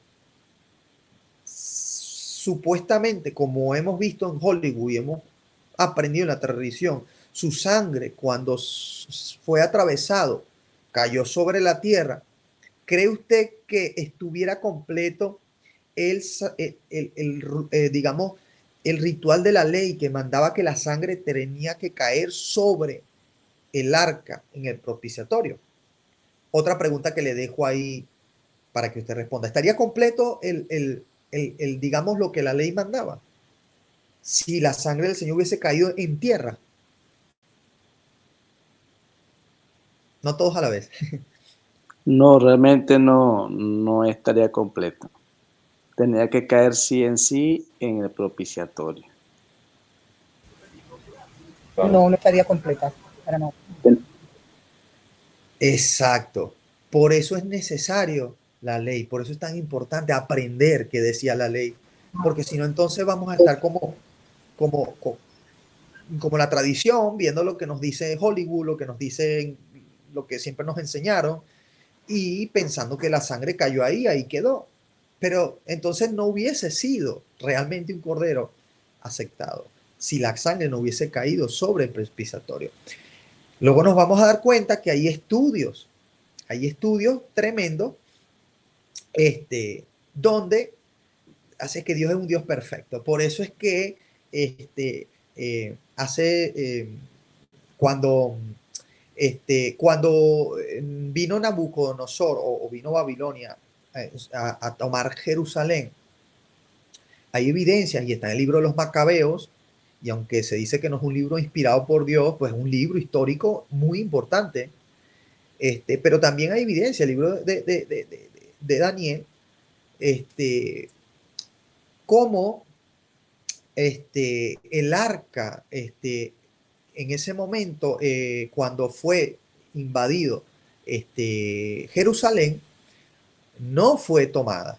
[SPEAKER 1] supuestamente, como hemos visto en Hollywood y hemos aprendido en la tradición, su sangre cuando fue atravesado cayó sobre la tierra. ¿Cree usted que estuviera completo digamos, el ritual de la ley que mandaba que la sangre tenía que caer sobre el arca en el propiciatorio? Otra pregunta que le dejo ahí para que usted responda. ¿Estaría completo digamos, lo que la ley mandaba si la sangre del Señor hubiese caído en tierra? No todos a la vez.
[SPEAKER 4] No, realmente no estaría completo. Tendría que caer sí en sí en el propiciatorio.
[SPEAKER 5] No estaría completa. Para no.
[SPEAKER 1] Exacto. Por eso es necesario la ley. Por eso es tan importante aprender qué decía la ley. Porque si no, entonces vamos a estar como la tradición, viendo lo que nos dice Hollywood, lo que nos dicen, lo que siempre nos enseñaron, y pensando que la sangre cayó ahí quedó. Pero entonces no hubiese sido realmente un cordero aceptado si la sangre no hubiese caído sobre el propiciatorio. Luego nos vamos a dar cuenta que hay estudios tremendos, donde hace que Dios es un Dios perfecto. Por eso es que cuando, cuando vino Nabucodonosor o vino Babilonia a tomar Jerusalén, hay evidencias y está en el libro de los Macabeos, y aunque se dice que no es un libro inspirado por Dios, pues es un libro histórico muy importante. Pero también hay evidencia, el libro de Daniel, cómo el arca, en ese momento, cuando fue invadido Jerusalén, no fue tomada.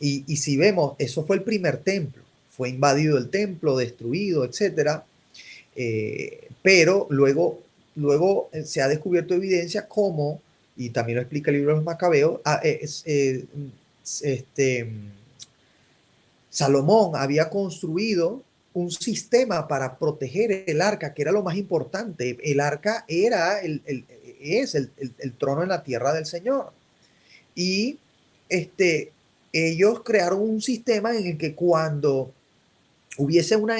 [SPEAKER 1] Y si vemos, eso fue el primer templo, fue invadido el templo, destruido, etcétera. Pero luego se ha descubierto evidencia como, y también lo explica el libro de los Macabeos, Salomón había construido un sistema para proteger el arca, que era lo más importante. El arca era el trono en la tierra del Señor. Y ellos crearon un sistema en el que cuando hubiese una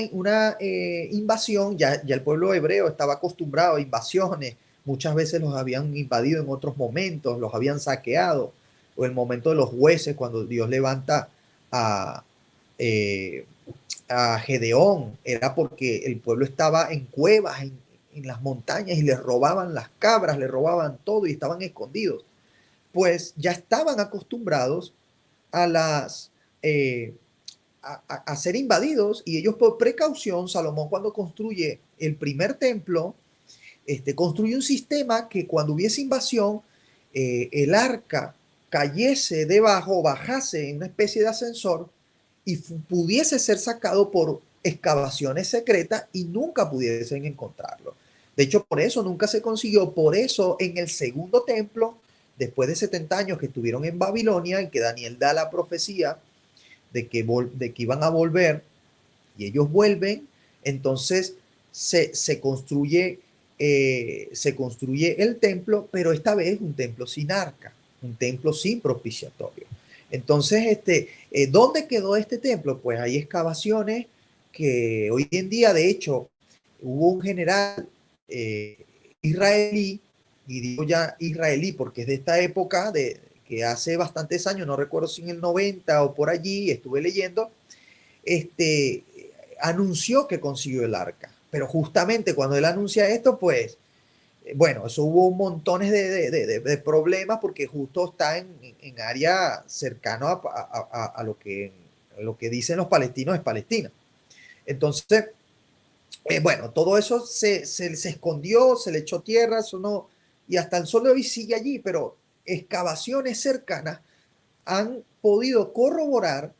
[SPEAKER 1] invasión, ya el pueblo hebreo estaba acostumbrado a invasiones, muchas veces los habían invadido en otros momentos, los habían saqueado, o el momento de los jueces, cuando Dios levanta a, a Gedeón, era porque el pueblo estaba en cuevas, en las montañas, y les robaban las cabras, les robaban todo y estaban escondidos. Pues ya estaban acostumbrados a las... a ser invadidos, y ellos por precaución, Salomón cuando construye el primer templo, construye un sistema que cuando hubiese invasión, el arca cayese debajo, bajase en una especie de ascensor y pudiese ser sacado por excavaciones secretas y nunca pudiesen encontrarlo. De hecho, por eso nunca se consiguió. Por eso en el segundo templo, después de 70 años que estuvieron en Babilonia, en que Daniel da la profecía de que iban a volver, y ellos vuelven, entonces se construye el templo, pero esta vez un templo sin arca, un templo sin propiciatorio. Entonces, ¿dónde quedó este templo? Pues hay excavaciones que hoy en día, de hecho, hubo un general israelí, y digo ya israelí porque es de esta época, que hace bastantes años, no recuerdo si en el 90 o por allí, estuve leyendo, anunció que consiguió el arca. Pero justamente cuando él anuncia esto, pues, bueno, eso hubo montones de problemas, porque justo está en área cercano a lo que dicen los palestinos es Palestina. Entonces, bueno, todo eso se escondió, se le echó tierra, eso no, y hasta el sol de hoy sigue allí, pero excavaciones cercanas han podido corroborar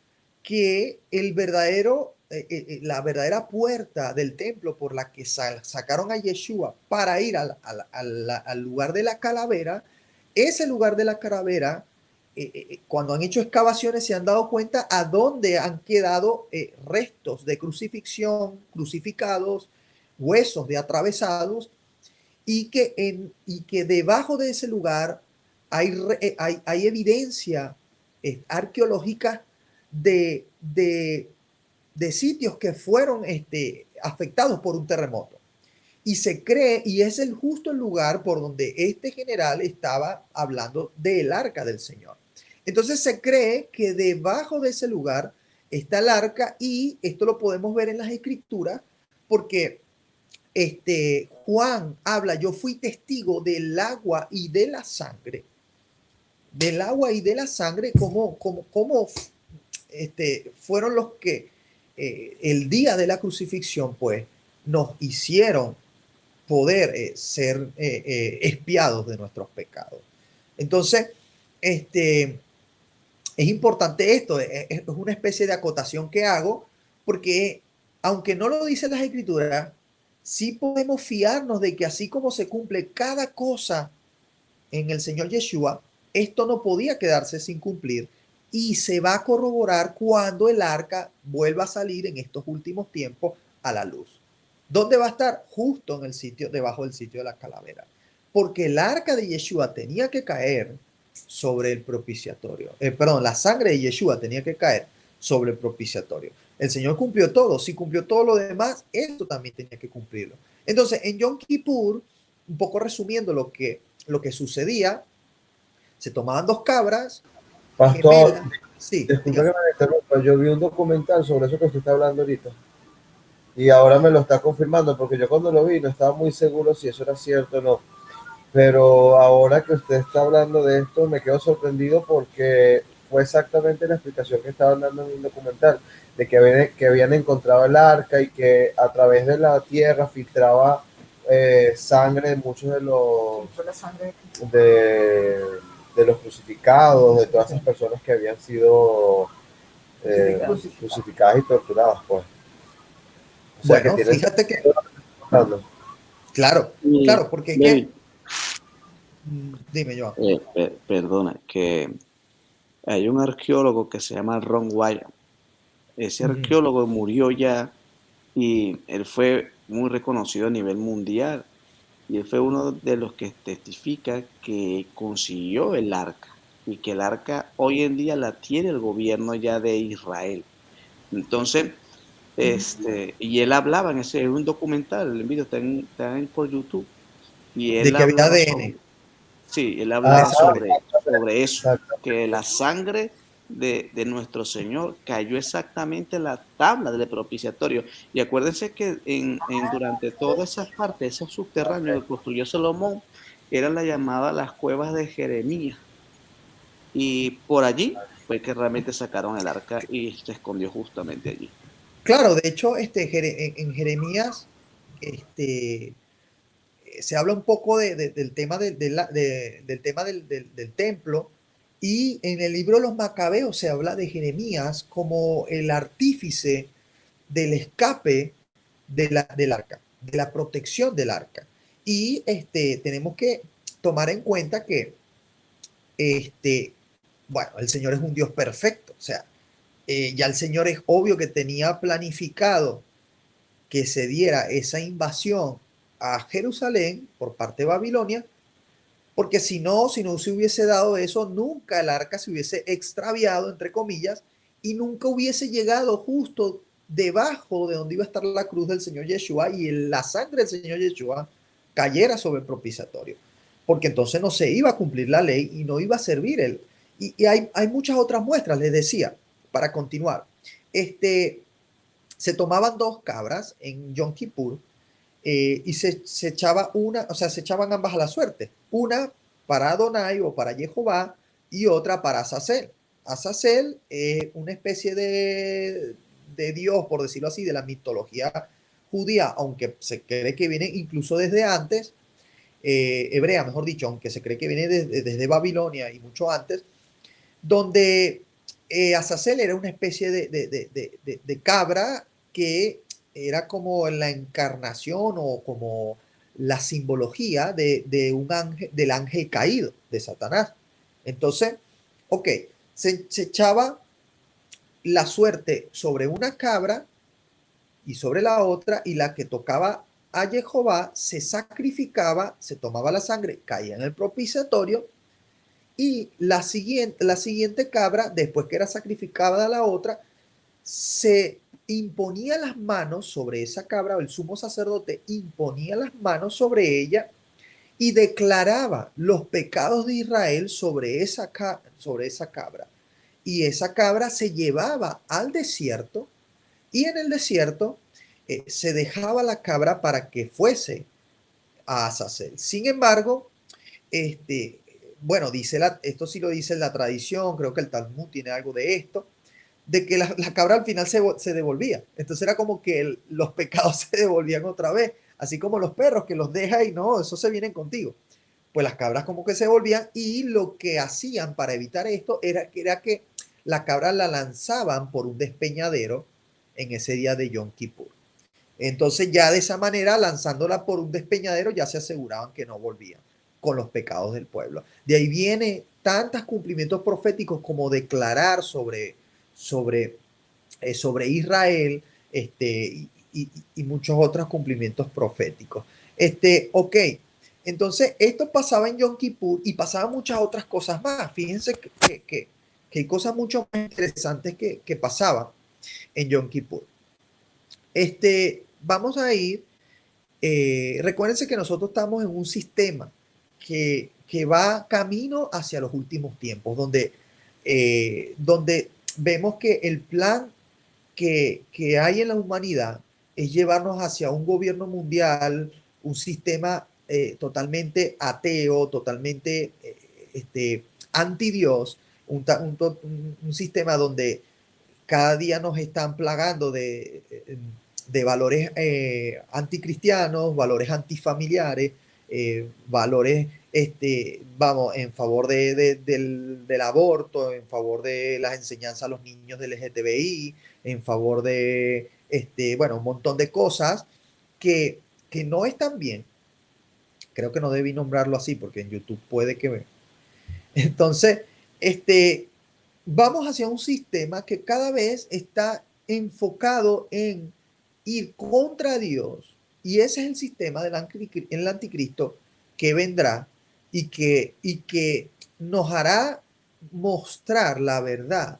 [SPEAKER 1] que la verdadera puerta del templo por la que sacaron a Yeshua para ir al lugar de la calavera, ese lugar de la calavera, cuando han hecho excavaciones se han dado cuenta a dónde han quedado restos de crucifixión, crucificados, huesos de atravesados, y que debajo de ese lugar hay evidencia arqueológica de sitios que fueron afectados por un terremoto. Y se cree, y es justo el lugar por donde este general estaba hablando del arca del Señor. Entonces se cree que debajo de ese lugar está el arca, y esto lo podemos ver en las escrituras, porque Juan habla: yo fui testigo del agua y de la sangre. Del agua y de la sangre, como fueron los que el día de la crucifixión, pues, nos hicieron poder ser expiados de nuestros pecados. Entonces, es importante esto, es una especie de acotación que hago, porque aunque no lo dicen las escrituras, sí podemos fiarnos de que así como se cumple cada cosa en el Señor Yeshua, esto no podía quedarse sin cumplir, y se va a corroborar cuando el arca vuelva a salir en estos últimos tiempos a la luz. ¿Dónde va a estar? Justo en el sitio, debajo del sitio de la calavera. Porque el arca de Yeshua tenía que caer sobre el propiciatorio. Perdón, la sangre de Yeshua tenía que caer sobre el propiciatorio. El Señor cumplió todo. Si cumplió todo lo demás, esto también tenía que cumplirlo. Entonces, en Yom Kippur, un poco resumiendo lo que sucedía, se tomaban dos cabras
[SPEAKER 3] Pastor,
[SPEAKER 1] gemelas. Sí,
[SPEAKER 3] disculpe que
[SPEAKER 1] diga.
[SPEAKER 3] me interrumpa, yo vi un documental sobre eso que usted está hablando ahorita y ahora me lo está confirmando porque yo cuando lo vi no estaba muy seguro si eso era cierto o no, pero ahora que usted está hablando de esto me quedo sorprendido porque fue exactamente la explicación que estaban dando en un documental, de que habían encontrado el arca y que a través de la tierra filtraba sangre de muchos de los
[SPEAKER 5] Fue la sangre de Cristo.
[SPEAKER 3] de los crucificados, de todas esas personas que habían sido crucificadas y torturadas, pues. O sea, que
[SPEAKER 1] Bueno,
[SPEAKER 3] tiene
[SPEAKER 1] fíjate que,
[SPEAKER 3] sentido lo que estoy contando.
[SPEAKER 1] claro,
[SPEAKER 4] Y,
[SPEAKER 1] claro, porque es
[SPEAKER 4] David,
[SPEAKER 1] que, dime yo.
[SPEAKER 4] perdona, que hay un arqueólogo que se llama Ron Wyatt. Ese arqueólogo murió ya y él fue muy reconocido a nivel mundial. Y él fue uno de los que testifica que consiguió el arca y que el arca hoy en día la tiene el gobierno ya de Israel. Entonces, y él hablaba en un documental, el video por YouTube, y
[SPEAKER 1] De
[SPEAKER 4] él
[SPEAKER 1] que había
[SPEAKER 4] hablaba
[SPEAKER 1] ADN.
[SPEAKER 4] sobre, sí, él
[SPEAKER 3] Ah,
[SPEAKER 4] hablaba sobre eso, que la sangre de nuestro Señor cayó exactamente en la tabla del propiciatorio. Y acuérdense que durante toda esa parte, ese subterráneo que construyó Salomón, eran la llamada las cuevas de Jeremías. Y por allí fue que realmente sacaron el arca y se escondió justamente allí.
[SPEAKER 1] Claro, de hecho, en Jeremías, se habla un poco del tema, del, tema del templo, y en el libro de los Macabeos se habla de Jeremías como el artífice del escape del arca, de la protección del arca. Y tenemos que tomar en cuenta que, bueno, el Señor es un Dios perfecto, o sea, ya el Señor es obvio que tenía planificado que se diera esa invasión a Jerusalén por parte de Babilonia, porque si no se hubiese dado eso, nunca el arca se hubiese extraviado, entre comillas, y nunca hubiese llegado justo debajo de donde iba a estar la cruz del Señor Yeshua y la sangre del Señor Yeshua cayera sobre el propiciatorio, porque entonces no se iba a cumplir la ley y no iba a servir él. Y hay muchas otras muestras, les decía, para continuar. Se tomaban dos cabras en Yom Kippur, y se echaba una, o sea, se echaban ambas a la suerte. Una para Adonai o para Jehová y otra para Azazel. Azazel es una especie de dios, por decirlo así, de la mitología judía, aunque se cree que viene incluso desde antes, hebrea, mejor dicho, aunque se cree que viene desde Babilonia y mucho antes, donde Azazel era una especie de cabra que era como la encarnación o como la simbología un ángel, del ángel caído, de Satanás. Entonces, ok, se echaba la suerte sobre una cabra y sobre la otra, y la que tocaba a Jehová se sacrificaba, se tomaba la sangre, caía en el propiciatorio, y la siguiente cabra, después que era sacrificada a la otra, se imponía las manos sobre esa cabra, o el sumo sacerdote imponía las manos sobre ella y declaraba los pecados de Israel sobre esa cabra. Y esa cabra se llevaba al desierto, y en el desierto se dejaba la cabra para que fuese a Azazel. Sin embargo, este, bueno, esto sí lo dice la tradición, creo que el Talmud tiene algo de esto, de que la cabra al final se devolvía. Entonces era como que los pecados se devolvían otra vez, así como los perros que los deja y no, eso se vienen contigo. Pues las cabras como que se devolvían, y lo que hacían para evitar esto era que la cabra la lanzaban por un despeñadero en ese día de Yom Kippur. Entonces ya de esa manera, lanzándola por un despeñadero, ya se aseguraban que no volvían con los pecados del pueblo. De ahí viene tantos cumplimientos proféticos como declarar sobre Israel, y muchos otros cumplimientos proféticos. Ok, entonces esto pasaba en Yom Kippur y pasaban muchas otras cosas más. Fíjense que hay cosas mucho más interesantes que pasaban. en Yom Kippur. Vamos a ir, recuérdense que nosotros estamos en un sistema que va camino hacia los últimos tiempos, donde vemos que el plan que hay en la humanidad es llevarnos hacia un gobierno mundial, un sistema totalmente ateo, totalmente anti-Dios, un sistema donde cada día nos están plagando de valores anticristianos, valores antifamiliares, valores, vamos, en favor del aborto, en favor de las enseñanzas a los niños del LGTBI, en favor de, bueno, un montón de cosas que no están bien. Creo que no debí nombrarlo así porque en YouTube puede que me... Entonces, vamos hacia un sistema que cada vez está enfocado en ir contra Dios, y ese es el sistema del anticristo que vendrá y que nos hará mostrar la verdad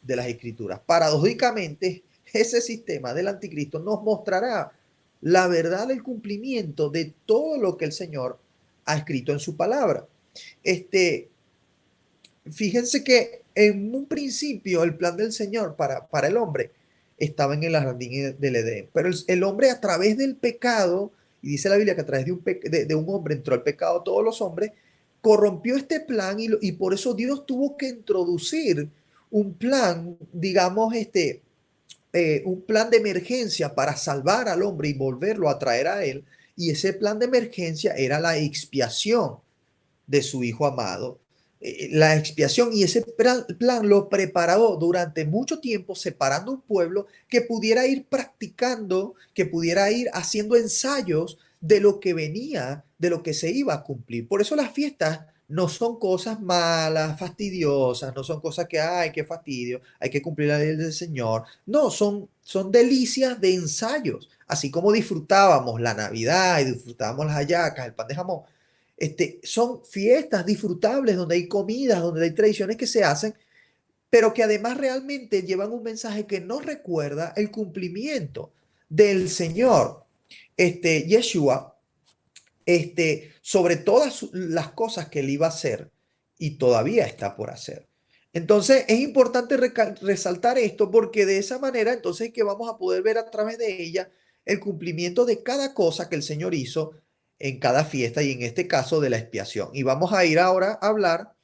[SPEAKER 1] de las escrituras. Paradójicamente, ese sistema del anticristo nos mostrará la verdad del cumplimiento de todo lo que el Señor ha escrito en su palabra. Fíjense que en un principio el plan del Señor para el hombre estaba en el jardín del Edén, pero el hombre, a través del pecado, y dice la Biblia que a través de un hombre entró el pecado a todos los hombres, corrompió este plan, y por eso Dios tuvo que introducir un plan, digamos, un plan de emergencia para salvar al hombre y volverlo a traer a él. Y ese plan de emergencia era la expiación de su Hijo amado. La expiación, y ese plan lo preparó durante mucho tiempo, separando un pueblo que pudiera ir practicando, que pudiera ir haciendo ensayos de lo que venía, de lo que se iba a cumplir. Por eso las fiestas no son cosas malas, fastidiosas, no son cosas que, ay, qué fastidio, hay que cumplir la ley del Señor. No, son delicias de ensayos, así como disfrutábamos la Navidad y disfrutábamos las hallacas, el pan de jamón. Son fiestas disfrutables donde hay comidas, donde hay tradiciones que se hacen, pero que además realmente llevan un mensaje que nos recuerda el cumplimiento del Señor, Yeshua, sobre todas las cosas que él iba a hacer y todavía está por hacer. Entonces es importante resaltar esto, porque de esa manera entonces que vamos a poder ver a través de ella el cumplimiento de cada cosa que el Señor hizo en cada fiesta, y en este caso de la expiación. Y vamos a ir ahora a hablar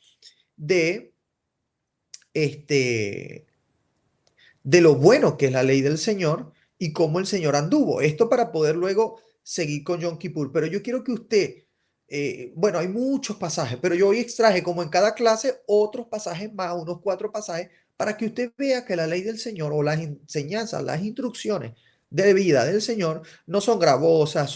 [SPEAKER 1] de, de lo bueno que es la ley del Señor y cómo el Señor anduvo. Esto para poder luego seguir con Yom Kippur. Pero yo quiero que usted, bueno, hay muchos pasajes, pero yo hoy extraje, como en cada clase, otros pasajes más, unos 4 pasajes, para que usted vea que la ley del Señor, o las enseñanzas, las instrucciones de vida del Señor, no son gravosas,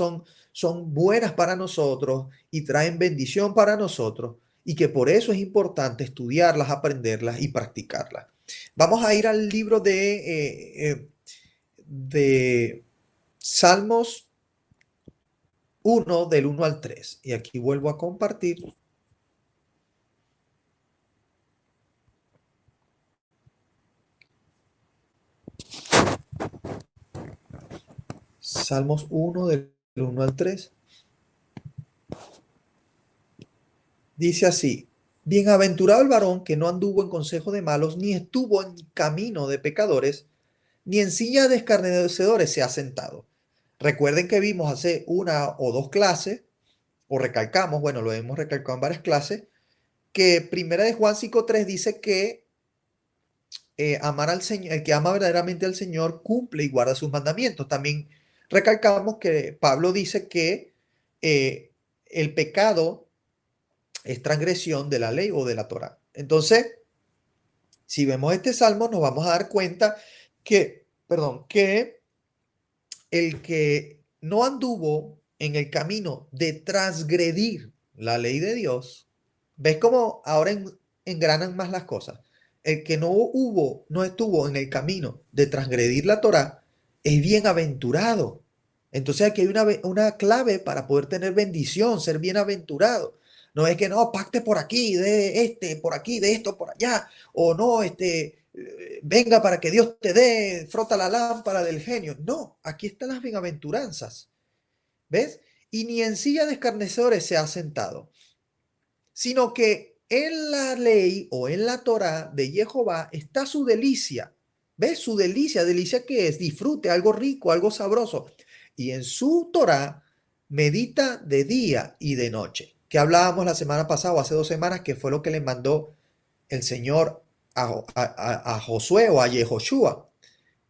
[SPEAKER 1] son buenas para nosotros y traen bendición para nosotros, y que por eso es importante estudiarlas, aprenderlas y practicarlas. Vamos a ir al libro de Salmos 1, del 1 al 3. Y aquí vuelvo a compartir. Salmos 1, del 1 al 3. Dice así: bienaventurado el varón que no anduvo en consejo de malos, ni estuvo en camino de pecadores, ni en silla de escarnecedores se ha sentado. Recuerden que vimos hace 1 o 2 clases, o recalcamos, bueno, lo hemos recalcado en varias clases, que primera de Juan 5:3 dice que amar al Señor, el que ama verdaderamente al Señor cumple y guarda sus mandamientos. También recalcamos que Pablo dice que el pecado es transgresión de la ley o de la Torá. Entonces, si vemos este salmo, nos vamos a dar cuenta que el que no anduvo en el camino de transgredir la ley de Dios, ¿ves cómo ahora engranan más las cosas? El que no estuvo en el camino de transgredir la Torá es bienaventurado. Entonces aquí hay una clave para poder tener bendición, ser bienaventurado. No es que no, pacte por aquí, por aquí, de esto, por allá, o no, venga para que Dios te dé, frota la lámpara del genio. No, aquí están las bienaventuranzas. ¿Ves? Y ni en silla de escarnecedores se ha sentado, sino que en la ley o en la Torá de Jehová está su delicia. ¿Ves? Su delicia, delicia que es disfrute, algo rico, algo sabroso. Y en su Torá medita de día y de noche. Que hablábamos la semana pasada o hace 2 semanas, que fue lo que le mandó el Señor a Josué o a Yehoshua.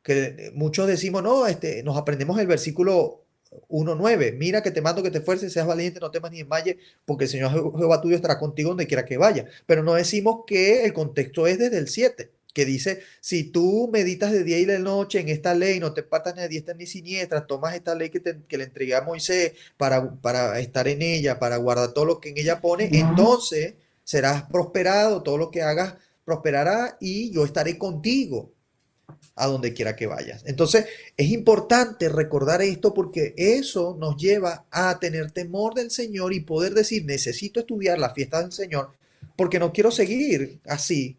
[SPEAKER 1] Que muchos decimos, no, nos aprendemos el versículo 1:9. Mira que te mando que te esfuerces, seas valiente, no temas ni desmayes, porque el Señor Jehová tuyo estará contigo donde quiera que vaya. Pero no decimos que el contexto es desde el 7, que dice, si tú meditas de día y de noche en esta ley, no te partas ni a diestra ni siniestra, tomas esta ley que le entregué a Moisés para estar en ella, para guardar todo lo que en ella pone, entonces serás prosperado, todo lo que hagas prosperará y yo estaré contigo a donde quiera que vayas. Entonces, es importante recordar esto porque eso nos lleva a tener temor del Señor y poder decir, necesito estudiar la fiesta del Señor porque no quiero seguir así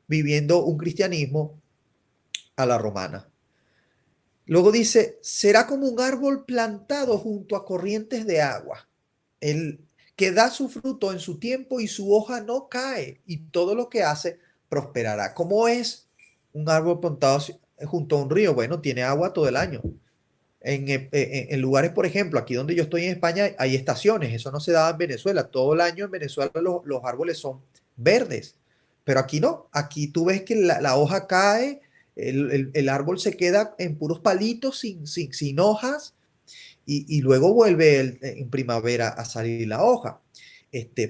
[SPEAKER 1] viviendo un cristianismo a la romana. Luego dice, será como un árbol plantado junto a corrientes de agua, el que da su fruto en su tiempo y su hoja no cae y todo lo que hace prosperará. ¿Cómo es un árbol plantado junto a un río? Bueno, tiene agua todo el año. En lugares, por ejemplo, aquí donde yo estoy en España, hay estaciones. Eso no se daba en Venezuela. Todo el año en Venezuela los árboles son verdes. Pero aquí no. Aquí tú ves que la hoja cae, el árbol se queda en puros palitos sin hojas y luego vuelve en primavera a salir la hoja.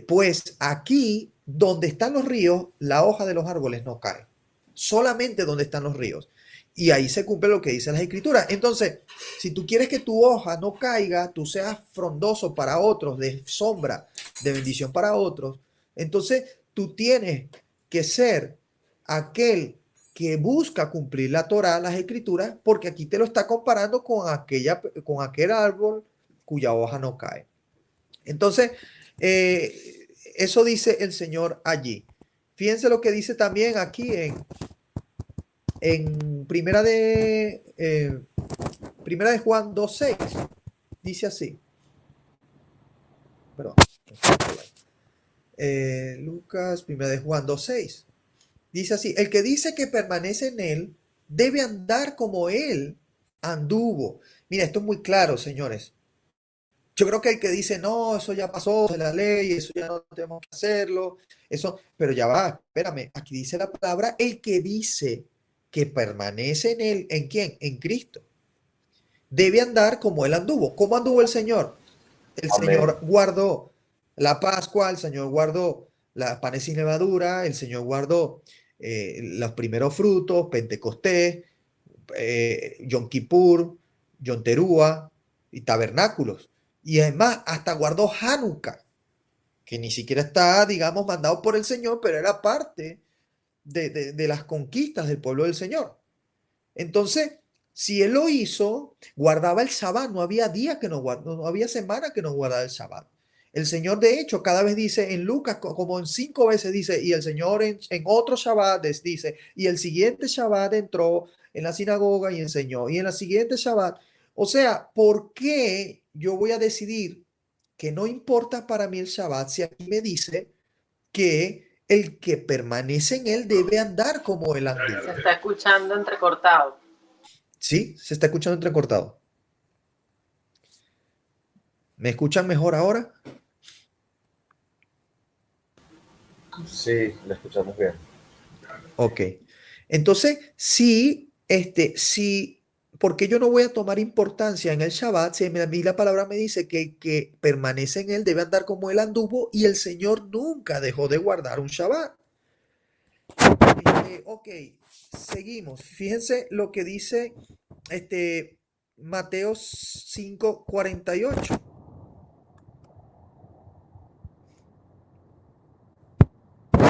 [SPEAKER 1] Pues aquí, donde están los ríos, la hoja de los árboles no cae. Solamente donde están los ríos. Y ahí se cumple lo que dicen las escrituras. Entonces, si tú quieres que tu hoja no caiga, tú seas frondoso para otros, de sombra, de bendición para otros, entonces tú tienes que ser aquel que busca cumplir la Torá, las escrituras, porque aquí te lo está comparando con aquel árbol cuya hoja no cae. Entonces, eso dice el Señor allí. Fíjense lo que dice también aquí en primera de Juan 2:6. Dice así. Perdón. Lucas, primera de Juan 2:6. Dice así, el que dice que permanece en él debe andar como él anduvo. Mira, esto es muy claro, señores. Yo creo que el que dice, no, eso ya pasó de la ley, eso ya no tenemos que hacerlo, eso, pero ya va, espérame, aquí dice la palabra, el que dice que permanece en él, ¿en quién? En Cristo. Debe andar como él anduvo. ¿Cómo anduvo el Señor? El
[SPEAKER 3] Amén.
[SPEAKER 1] Señor guardó la Pascua, el Señor guardó la panes sin levadura, el Señor guardó los primeros frutos, Pentecostés, Yom Kippur, Yom Teruah y tabernáculos. Y además hasta guardó Hanukkah, que ni siquiera está, digamos, mandado por el Señor, pero era parte de las conquistas del pueblo del Señor. Entonces, si él lo hizo, guardaba el Shabbat, no había día que no había semana que no guardara el Shabbat. El Señor, de hecho, cada vez dice en Lucas, como en 5 veces dice, y el Señor en otro Shabbat dice, y el siguiente Shabbat entró en la sinagoga y enseñó, y en la siguiente Shabbat. O sea, ¿por qué yo voy a decidir que no importa para mí el Shabbat si aquí me dice que el que permanece en él debe andar como él anduvo?
[SPEAKER 2] Se está escuchando entrecortado.
[SPEAKER 1] Sí, se está escuchando entrecortado. ¿Me escuchan mejor ahora?
[SPEAKER 3] Sí, la escuchamos bien.
[SPEAKER 1] Ok. Entonces, sí, porque yo no voy a tomar importancia en el Shabbat, si a mí la palabra me dice que permanece en él, debe andar como él anduvo, y el Señor nunca dejó de guardar un Shabbat. Ok, seguimos. Fíjense lo que dice Mateo 5:48.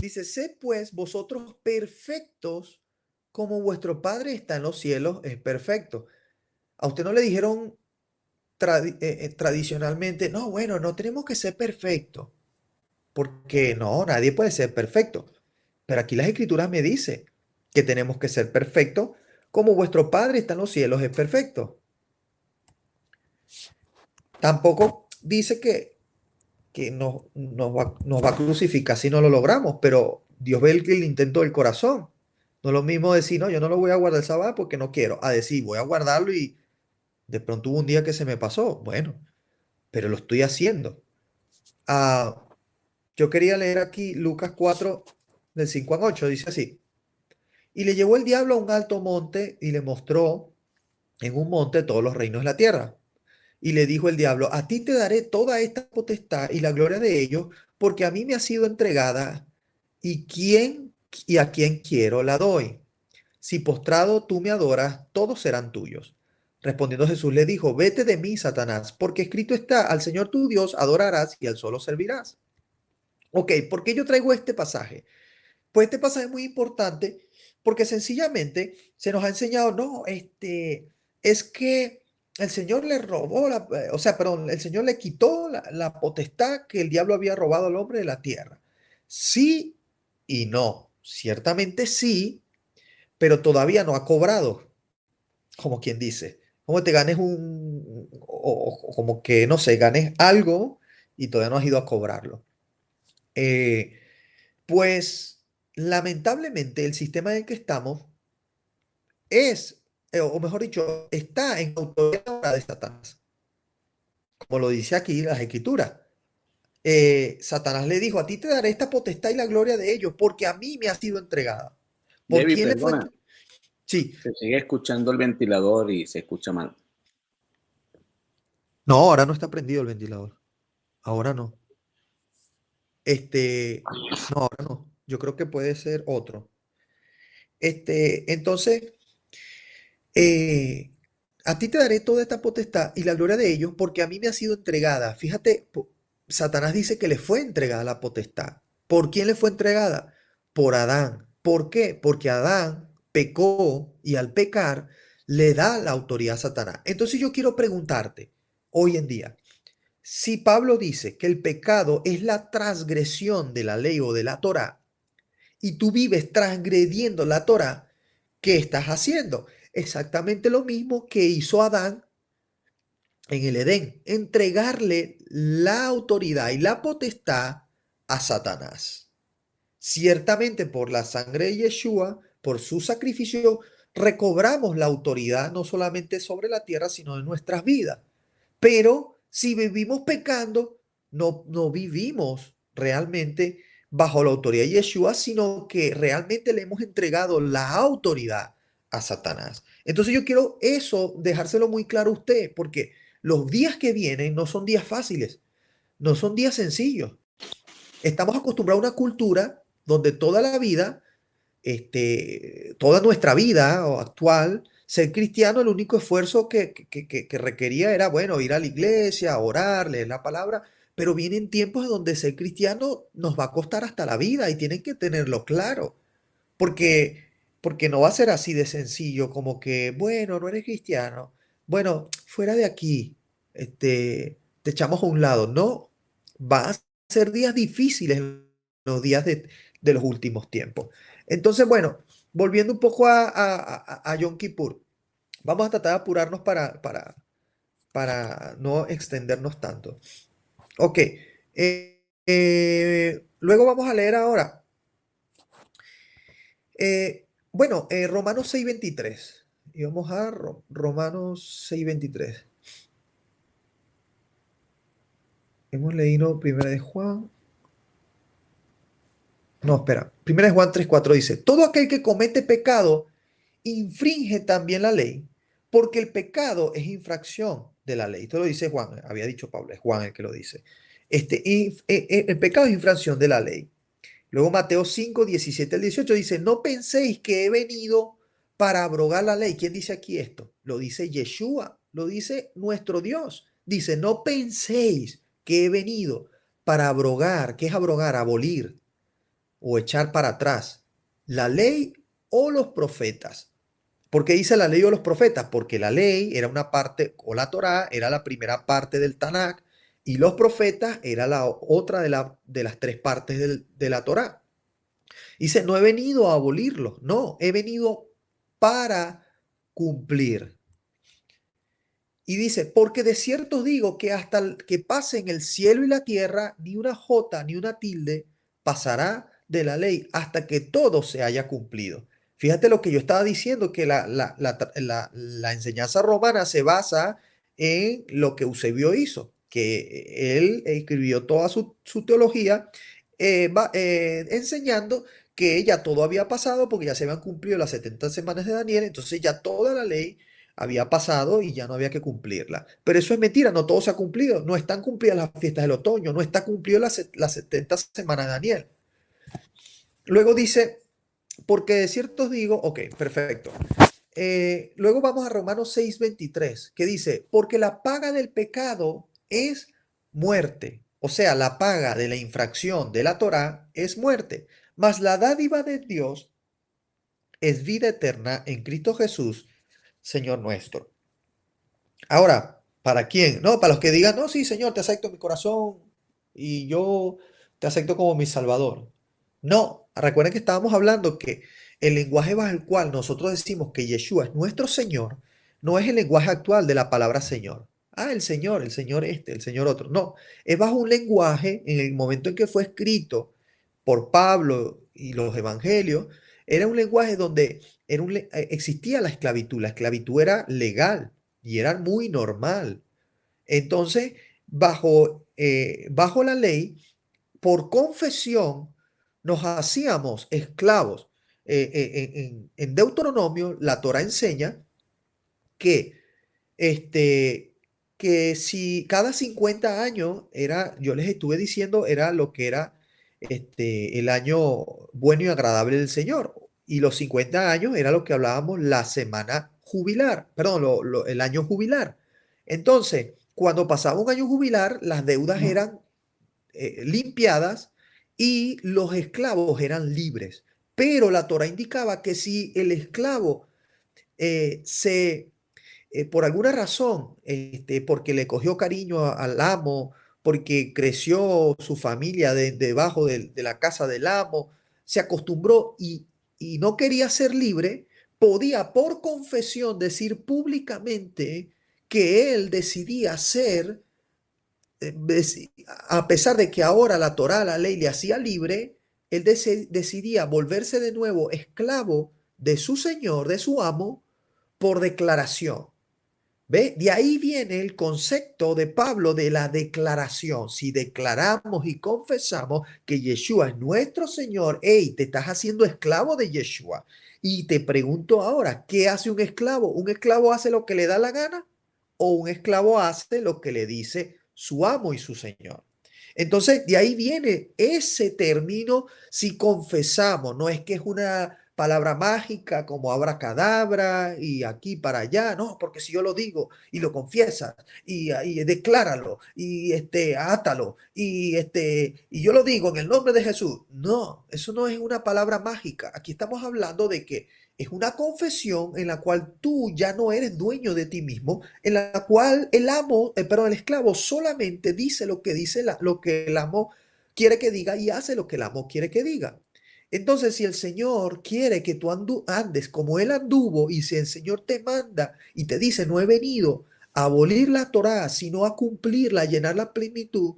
[SPEAKER 1] Dice, sed pues vosotros perfectos como vuestro Padre está en los cielos, es perfecto. A usted no le dijeron tradicionalmente, no, bueno, no tenemos que ser perfectos, porque no, nadie puede ser perfecto. Pero aquí las escrituras me dicen que tenemos que ser perfectos, como vuestro Padre está en los cielos es perfecto. Tampoco dice que nos va a crucificar si no lo logramos, pero Dios ve el intento del corazón. No es lo mismo decir, no, yo no lo voy a guardar el sábado porque no quiero, a decir, voy a guardarlo y de pronto hubo un día que se me pasó. Bueno, pero lo estoy haciendo. Ah, yo quería leer aquí Lucas 4, del 5 al 8, dice así. Y le llevó el diablo a un alto monte y le mostró en un monte todos los reinos de la tierra. Y le dijo el diablo, a ti te daré toda esta potestad y la gloria de ellos, porque a mí me ha sido entregada, y a quien quiero la doy. Si postrado tú me adoras, todos serán tuyos. Respondiendo Jesús le dijo, vete de mí, Satanás, porque escrito está, al Señor tu Dios adorarás y al solo servirás. Ok, ¿por qué yo traigo este pasaje? Pues este pasaje es muy importante porque sencillamente se nos ha enseñado, no, es que el Señor le robó, o sea, perdón, el Señor le quitó la potestad que el diablo había robado al hombre de la tierra. Sí y no. Ciertamente sí, pero todavía no ha cobrado, como quien dice. Como te ganes o como que, no sé, ganes algo y todavía no has ido a cobrarlo. Eh, pues lamentablemente el sistema en el que estamos o mejor dicho, está en autoridad de Satanás, como lo dice aquí las escrituras. Satanás le dijo, a ti te daré esta potestad y la gloria de ellos, porque a mí me ha sido entregada. ¿Por
[SPEAKER 6] David,
[SPEAKER 1] quién le fue?
[SPEAKER 6] perdona,
[SPEAKER 1] Sí,
[SPEAKER 6] se sigue escuchando el ventilador y se escucha mal.
[SPEAKER 1] no, ahora no está prendido el ventilador. Ahora no. No, ahora no. Yo creo que puede ser otro. Entonces, eh, a ti te daré toda esta potestad y la gloria de ellos, porque a mí me ha sido entregada. Fíjate, Satanás dice que le fue entregada la potestad. ¿Por quién le fue entregada? Por Adán. ¿Por qué? Porque Adán pecó y al pecar le da la autoridad a Satanás. Entonces yo quiero preguntarte, hoy en día, si Pablo dice que el pecado es la transgresión de la ley o de la Torá, y tú vives transgrediendo la Torá, ¿qué estás haciendo? Exactamente lo mismo que hizo Adán en el Edén, entregarle la autoridad y la potestad a Satanás. Ciertamente por la sangre de Yeshua, por su sacrificio, recobramos la autoridad no solamente sobre la tierra, sino en nuestras vidas. Pero si vivimos pecando, no vivimos realmente bajo la autoridad de Yeshua, sino que realmente le hemos entregado la autoridad a Satanás. Entonces yo quiero eso dejárselo muy claro a usted, porque los días que vienen no son días fáciles, no son días sencillos. Estamos acostumbrados a una cultura donde toda la vida, toda nuestra vida actual, ser cristiano, el único esfuerzo que requería era, bueno, ir a la iglesia, orar, leer la palabra, pero vienen tiempos donde ser cristiano nos va a costar hasta la vida y tienen que tenerlo claro, porque, porque no va a ser así de sencillo como que, bueno, no eres cristiano, bueno, fuera de aquí, te echamos a un lado, no, va a ser días difíciles los días de los últimos tiempos. Entonces, bueno, volviendo un poco a Yom Kippur, vamos a tratar de apurarnos para no extendernos tanto. Ok, luego vamos a leer ahora. Romanos 6:23. Y vamos a Romanos 6:23. Hemos leído Primera de Juan. No, espera. Primera de Juan 3:4 dice, todo aquel que comete pecado infringe también la ley, porque el pecado es infracción de la ley. Esto lo dice Juan, había dicho Pablo, es Juan el que lo dice. El pecado es infracción de la ley. Luego Mateo 5:17 al 18 dice, no penséis que he venido para abrogar la ley. ¿Quién dice aquí esto? Lo dice Yeshua, lo dice nuestro Dios. Dice, no penséis que he venido para abrogar. ¿Qué es abrogar? Abolir o echar para atrás la ley o los profetas. ¿Por qué dice la ley o los profetas? Porque la ley era una parte, o la Torá era la primera parte del Tanakh, y los profetas era la otra de las tres partes de la Torá. Dice, no he venido a abolirlo, no, he venido para cumplir. Y dice, porque de cierto os digo que hasta que pasen el cielo y la tierra, ni una jota ni una tilde pasará de la ley hasta que todo se haya cumplido. Fíjate lo que yo estaba diciendo, que la enseñanza romana se basa en lo que Eusebio hizo, que él escribió toda su teología enseñando que ya todo había pasado porque ya se habían cumplido las 70 semanas de Daniel, entonces ya toda la ley había pasado y ya no había que cumplirla. Pero eso es mentira, no todo se ha cumplido. No están cumplidas las fiestas del otoño, no está cumplido las 70 semanas de Daniel. Luego dice, porque de cierto os digo, ok, perfecto. Luego vamos a Romanos 6:23, que dice, porque la paga del pecado es muerte. O sea, la paga de la infracción de la Torá es muerte. Mas la dádiva de Dios es vida eterna en Cristo Jesús, Señor nuestro. Ahora, ¿para quién? No, para los que digan, no, sí, Señor, te acepto en mi corazón y yo te acepto como mi Salvador. No, recuerden que estábamos hablando que el lenguaje bajo el cual nosotros decimos que Yeshua es nuestro Señor, no es el lenguaje actual de la palabra Señor. Ah, el Señor este, el Señor otro. No, es bajo un lenguaje en el momento en que fue escrito por Pablo y los evangelios, era un lenguaje donde existía la esclavitud. La esclavitud era legal y era muy normal. Entonces, bajo la ley, por confesión, nos hacíamos esclavos. En Deuteronomio, la Torah enseña que, que si cada 50 años era, yo les estuve diciendo, era lo que era el año bueno y agradable del Señor. Y los 50 años era lo que hablábamos la semana jubilar, perdón, el año jubilar. Entonces, cuando pasaba un año jubilar, las deudas eran limpiadas y los esclavos eran libres. Pero la Torah indicaba que si el esclavo por alguna razón, porque le cogió cariño al amo, porque creció su familia debajo de la casa del amo, se acostumbró y no quería ser libre, podía por confesión decir públicamente que él decidía ser, a pesar de que ahora la Torá, la ley le hacía libre, él decidía volverse de nuevo esclavo de su señor, de su amo, por declaración. ¿Ve? De ahí viene el concepto de Pablo de la declaración. Si declaramos y confesamos que Yeshua es nuestro Señor, hey, te estás haciendo esclavo de Yeshua. Y te pregunto ahora, ¿qué hace un esclavo? ¿Un esclavo hace lo que le da la gana? ¿O un esclavo hace lo que le dice su amo y su Señor? Entonces, de ahí viene ese término si confesamos. No es que es una palabra mágica como abracadabra y aquí para allá, no, porque si yo lo digo y lo confiesas y decláralo y átalo y yo lo digo en el nombre de Jesús. No, eso no es una palabra mágica. Aquí estamos hablando de que es una confesión en la cual tú ya no eres dueño de ti mismo, en la cual el esclavo solamente dice lo que dice lo que el amo quiere que diga y hace lo que el amo quiere que diga. Entonces, si el Señor quiere que tú andes como Él anduvo y si el Señor te manda y te dice, no he venido a abolir la Torá, sino a cumplirla, a llenar la plenitud,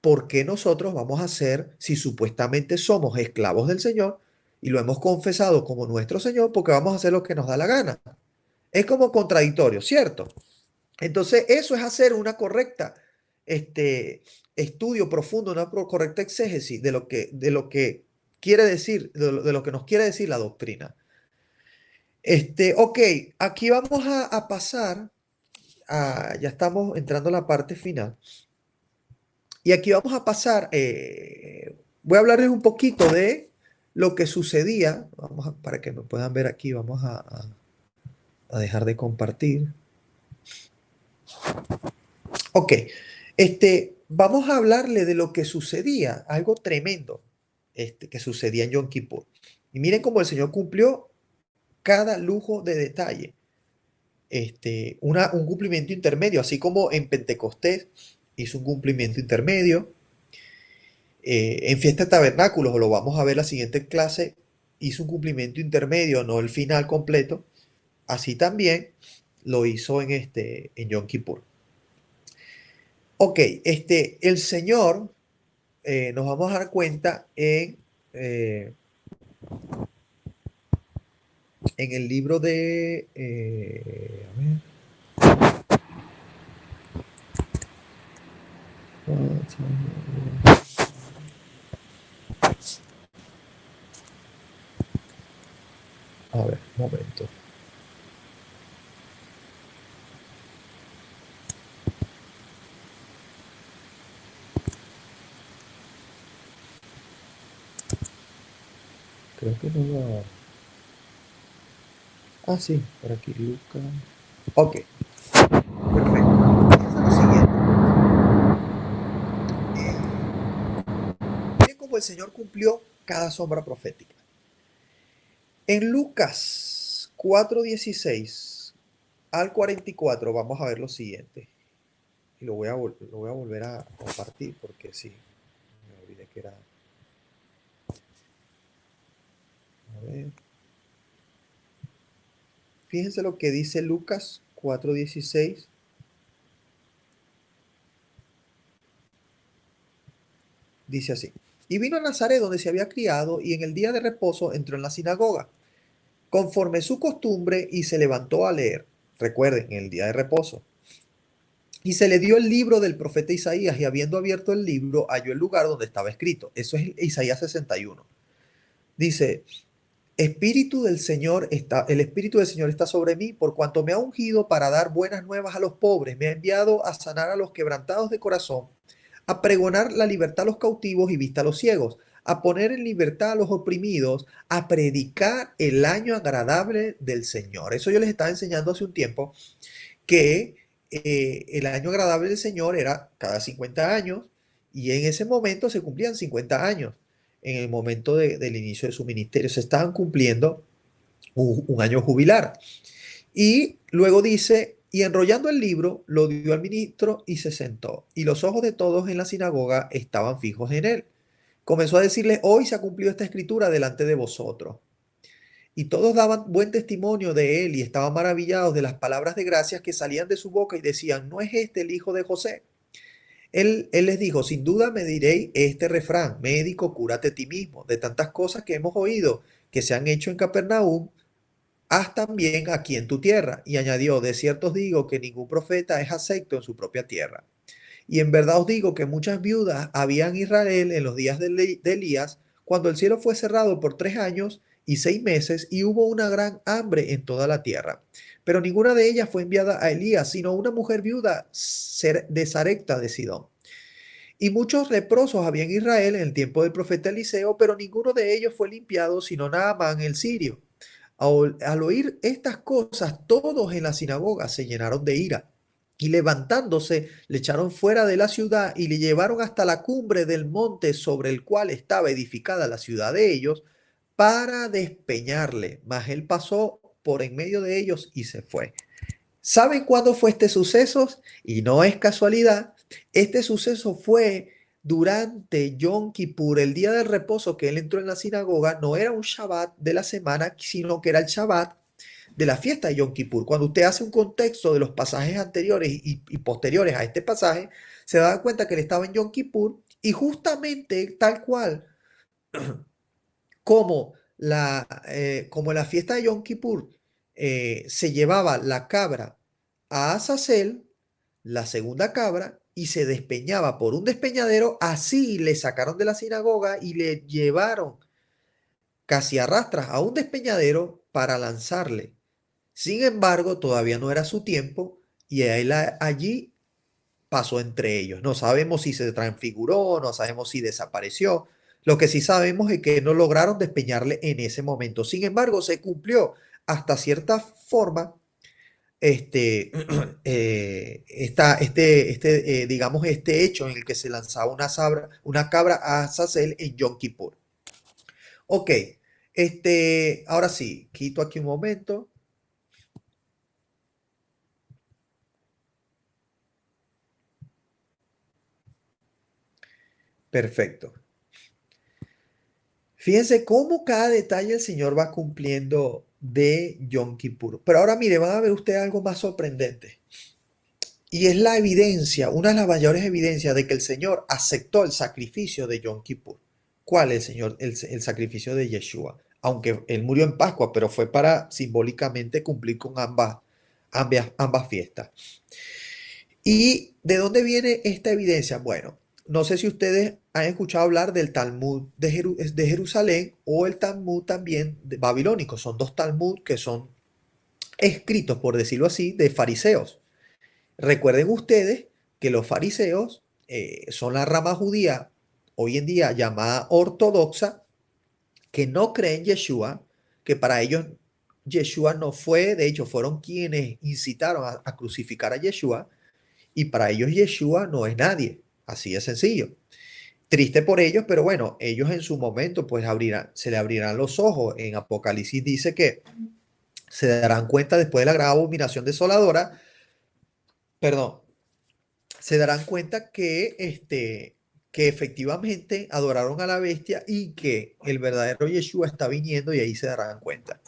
[SPEAKER 1] ¿por qué nosotros vamos a ser, si supuestamente somos esclavos del Señor y lo hemos confesado como nuestro Señor, porque vamos a hacer lo que nos da la gana? Es como contradictorio, ¿cierto? Entonces, eso es hacer una correcta estudio profundo, una correcta exégesis de lo que quiere decir, de lo que nos quiere decir la doctrina. Ok, aquí vamos a pasar ya estamos entrando a la parte final. Y aquí vamos a pasar, voy a hablarles un poquito de lo que sucedía. Para que me puedan ver aquí, vamos a dejar de compartir. Ok, vamos a hablarle de lo que sucedía, algo tremendo que sucedía en Yom Kippur. Y miren cómo el Señor cumplió cada lujo de detalle. Un cumplimiento intermedio, así como en Pentecostés hizo un cumplimiento intermedio. En Fiesta de Tabernáculos, o lo vamos a ver la siguiente clase, hizo un cumplimiento intermedio, no el final completo. Así también lo hizo en Yom Kippur. Ok, el Señor, nos vamos a dar cuenta en el libro de, a ver, un momento. Creo que no lo... Ah, sí, por aquí, Lucas. Ok, perfecto. Fíjense lo siguiente. Miren cómo el Señor cumplió cada sombra profética. En Lucas 4:16 al 44 vamos a ver lo siguiente. Y lo voy a volver a compartir porque sí, me olvidé que era... A ver. Fíjense lo que dice Lucas 4:16. Dice así. Y vino a Nazaret donde se había criado y en el día de reposo entró en la sinagoga, conforme su costumbre, y se levantó a leer. Recuerden, en el día de reposo. Y se le dio el libro del profeta Isaías, y habiendo abierto el libro, halló el lugar donde estaba escrito. Eso es Isaías 61. Dice, el Espíritu del Señor está sobre mí, por cuanto me ha ungido para dar buenas nuevas a los pobres, me ha enviado a sanar a los quebrantados de corazón, a pregonar la libertad a los cautivos y vista a los ciegos, a poner en libertad a los oprimidos, a predicar el año agradable del Señor. Eso yo les estaba enseñando hace un tiempo, que el año agradable del Señor era cada 50 años, y en ese momento se cumplían 50 años. En el momento del inicio de su ministerio se estaban cumpliendo un año jubilar. Y luego dice, y enrollando el libro, lo dio al ministro y se sentó. Y los ojos de todos en la sinagoga estaban fijos en él. Comenzó a decirles, hoy se ha cumplido esta escritura delante de vosotros. Y todos daban buen testimonio de él y estaban maravillados de las palabras de gracias que salían de su boca y decían, ¿no es este el hijo de José? Él les dijo, sin duda me diréis este refrán, médico, cúrate a ti mismo. De tantas cosas que hemos oído que se han hecho en Capernaum, haz también aquí en tu tierra. Y añadió, de cierto os digo que ningún profeta es acepto en su propia tierra. Y en verdad os digo que muchas viudas había en Israel en los días de Elías, cuando el cielo fue cerrado por 3 años y 6 meses, y hubo una gran hambre en toda la tierra. Pero ninguna de ellas fue enviada a Elías, sino una mujer viuda de Sarepta de Sidón. Y muchos leprosos había en Israel en el tiempo del profeta Eliseo, pero ninguno de ellos fue limpiado, sino Naamán el sirio. Al oír estas cosas, todos en la sinagoga se llenaron de ira. Y levantándose, le echaron fuera de la ciudad y le llevaron hasta la cumbre del monte sobre el cual estaba edificada la ciudad de ellos, para despeñarle. Mas él pasó por en medio de ellos y se fue. ¿Saben cuándo fue este suceso? Y no es casualidad. Este suceso fue durante Yom Kippur, el día del reposo, que él entró en la sinagoga. No era un Shabbat de la semana, sino que era el Shabbat de la fiesta de Yom Kippur. Cuando usted hace un contexto de los pasajes anteriores y posteriores a este pasaje, se da cuenta que él estaba en Yom Kippur, y justamente tal cual como la fiesta de Yom Kippur, se llevaba la cabra a Azazel, la segunda cabra, y se despeñaba por un despeñadero. Así le sacaron de la sinagoga y le llevaron casi a rastras a un despeñadero para lanzarle. Sin embargo, todavía no era su tiempo, y él allí pasó entre ellos. No sabemos si se transfiguró, no sabemos si desapareció. Lo que sí sabemos es que no lograron despeñarle en ese momento. Sin embargo, se cumplió hasta cierta forma digamos, este hecho en el que se lanzaba una cabra a Azazel en Yom Kippur. Ok, ahora sí, quito aquí un momento. Perfecto. Fíjense cómo cada detalle el Señor va cumpliendo de Yom Kippur. Pero ahora mire, van a ver ustedes algo más sorprendente. Y es la evidencia, una de las mayores evidencias de que el Señor aceptó el sacrificio de Yom Kippur. ¿Cuál es el Señor? El sacrificio de Yeshua. Aunque él murió en Pascua, pero fue para simbólicamente cumplir con ambas fiestas. ¿Y de dónde viene esta evidencia? Bueno, no sé si ustedes han escuchado hablar del Talmud de Jerusalén o el Talmud también babilónico. Son dos Talmud que son escritos, por decirlo así, de fariseos. Recuerden ustedes que los fariseos son la rama judía hoy en día llamada ortodoxa, que no creen Yeshua, que para ellos Yeshua no fue, de hecho fueron quienes incitaron a crucificar a Yeshua, y para ellos Yeshua no es nadie, así de sencillo. Triste por ellos, pero bueno, ellos en su momento pues se le abrirán los ojos. En Apocalipsis dice que se darán cuenta después de la gran abominación desoladora, perdón, se darán cuenta que efectivamente adoraron a la bestia y que el verdadero Yeshua está viniendo, y ahí se darán cuenta.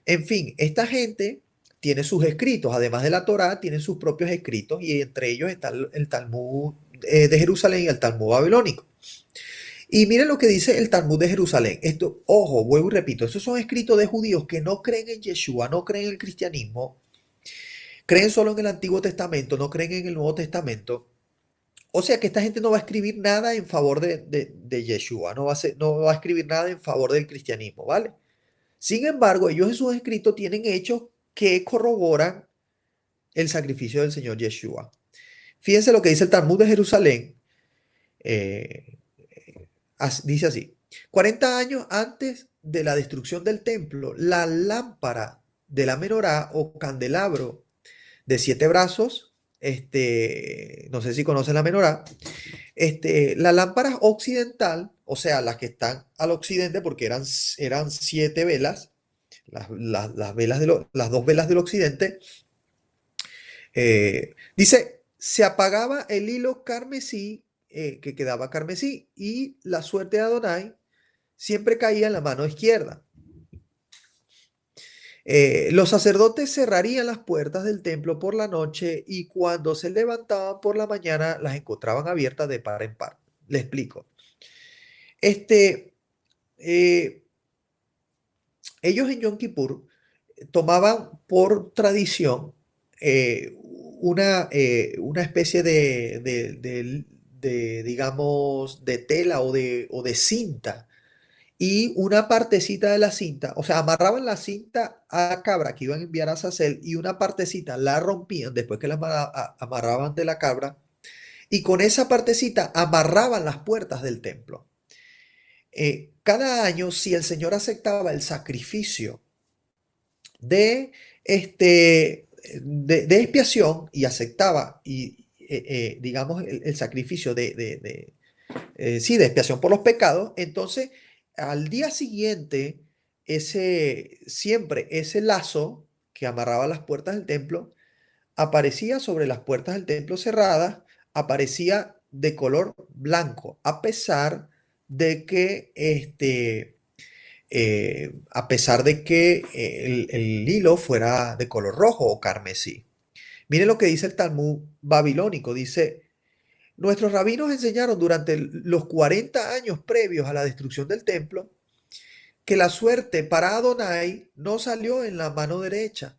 [SPEAKER 1] En fin, esta gente tiene sus escritos, además de la Torá, tienen sus propios escritos, y entre ellos está el Talmud de Jerusalén y el Talmud babilónico. Y miren lo que dice el Talmud de Jerusalén. Esto, ojo, vuelvo y repito, estos son escritos de judíos que no creen en Yeshua, no creen en el cristianismo, creen solo en el Antiguo Testamento, no creen en el Nuevo Testamento. O sea que esta gente no va a escribir nada en favor de Yeshua, no va a escribir nada en favor del cristianismo, ¿vale? Sin embargo, ellos en sus escritos tienen hechos que corroboran el sacrificio del Señor Yeshua. Fíjense lo que dice el Talmud de Jerusalén. Dice así: 40 años antes de la destrucción del templo, la lámpara de la menorá o candelabro de 7 brazos, no sé si conocen la menorá, la lámpara occidental, o sea, las que están al occidente, porque eran 7 velas, las velas las 2 velas del occidente, dice, se apagaba el hilo carmesí, que quedaba carmesí, y la suerte de Adonai siempre caía en la mano izquierda. Los sacerdotes cerrarían las puertas del templo por la noche, y cuando se levantaban por la mañana las encontraban abiertas de par en par. Le explico. Ellos en Yom Kippur tomaban por tradición una especie digamos, de tela o de cinta, y una partecita de la cinta, o sea, amarraban la cinta a la cabra que iban a enviar a Azazel, y una partecita la rompían después que la amarraban de la cabra, y con esa partecita amarraban las puertas del templo. Cada año, si el Señor aceptaba el sacrificio de expiación, y aceptaba, digamos, el sacrificio de expiación por los pecados, entonces al día siguiente, siempre ese lazo que amarraba las puertas del templo aparecía sobre las puertas del templo cerradas, aparecía de color blanco, a pesar de que el hilo fuera de color rojo o carmesí. Miren lo que dice el Talmud babilónico. Dice: nuestros rabinos enseñaron durante los 40 años previos a la destrucción del templo que la suerte para Adonai no salió en la mano derecha.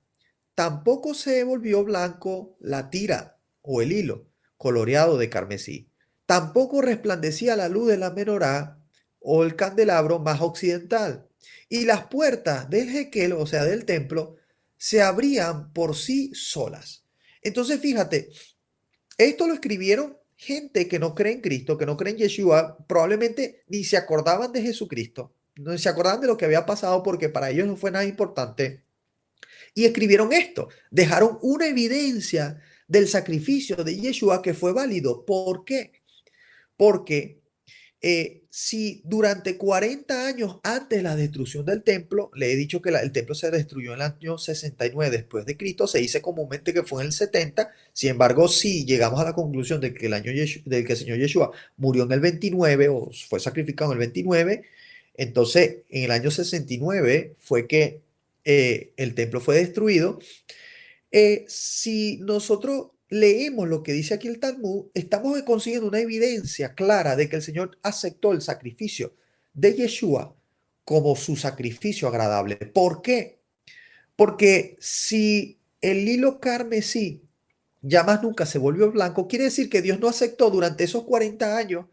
[SPEAKER 1] Tampoco se volvió blanco la tira o el hilo coloreado de carmesí. Tampoco resplandecía la luz de la menorá o el candelabro más occidental. Y las puertas del Hekel, o sea, del templo, se abrían por sí solas. Entonces, fíjate, esto lo escribieron gente que no cree en Cristo, que no cree en Yeshua, probablemente ni se acordaban de Jesucristo, no se acordaban de lo que había pasado, porque para ellos no fue nada importante. Y escribieron esto, dejaron una evidencia del sacrificio de Yeshua que fue válido. ¿Por qué? Porque si durante 40 años antes de la destrucción del templo, le he dicho que el templo se destruyó en el año 69 después de Cristo, se dice comúnmente que fue en el 70, sin embargo, si llegamos a la conclusión de que del que el Señor Yeshua murió en el 29 o fue sacrificado en el 29, Entonces, en el año 69 fue que el templo fue destruido. Si nosotros leemos lo que dice aquí el Talmud, estamos consiguiendo una evidencia clara de que el Señor aceptó el sacrificio de Yeshua como su sacrificio agradable. ¿Por qué? Porque si el hilo carmesí ya más nunca se volvió blanco, quiere decir que Dios no aceptó durante esos 40 años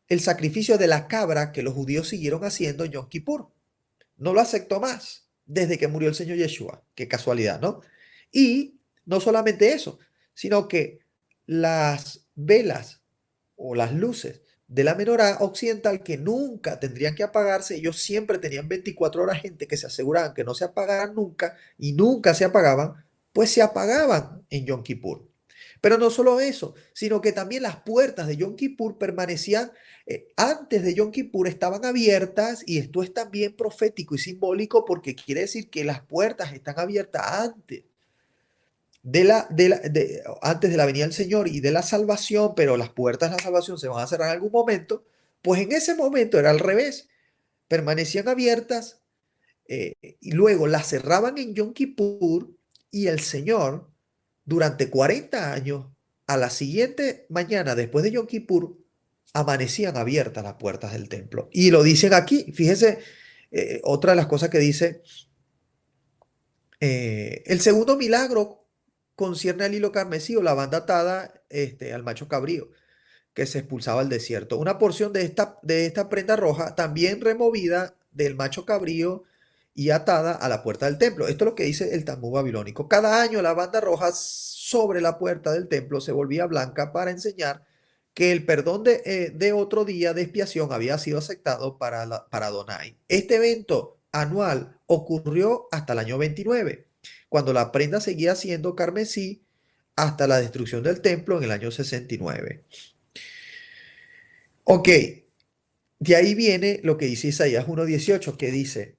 [SPEAKER 1] el sacrificio de la cabra que los judíos siguieron haciendo en Yom Kippur. No lo aceptó más desde que murió el Señor Yeshua. Qué casualidad, ¿no? Y no solamente eso, sino que las velas o las luces de la menorá occidental que nunca tendrían que apagarse, ellos siempre tenían 24 horas gente que se aseguraban que no se apagaran nunca y nunca se apagaban, pues se apagaban en Yom Kippur. Pero no solo eso, sino que también las puertas de Yom Kippur permanecían, antes de Yom Kippur estaban abiertas, y esto es también profético y simbólico porque quiere decir que las puertas están abiertas antes de la venida del Señor y de la salvación, pero las puertas de la salvación se van a cerrar en algún momento. Pues en ese momento era al revés, permanecían abiertas, y luego las cerraban en Yom Kippur, y el Señor durante 40 años, a la siguiente mañana después de Yom Kippur, amanecían abiertas las puertas del templo. Y lo dicen aquí, fíjese, otra de las cosas que dice, el segundo milagro concierne al hilo carmesí o la banda atada al macho cabrío que se expulsaba al desierto. Una porción de esta prenda roja también removida del macho cabrío y atada a la puerta del templo. Esto es lo que dice el Talmud babilónico. Cada año la banda roja sobre la puerta del templo se volvía blanca para enseñar que el perdón de otro día de expiación había sido aceptado para Adonai. Este evento anual ocurrió hasta el año 29, cuando la prenda seguía siendo carmesí hasta la destrucción del templo en el año 69. Ok, de ahí viene lo que dice Isaías 1:18, que dice,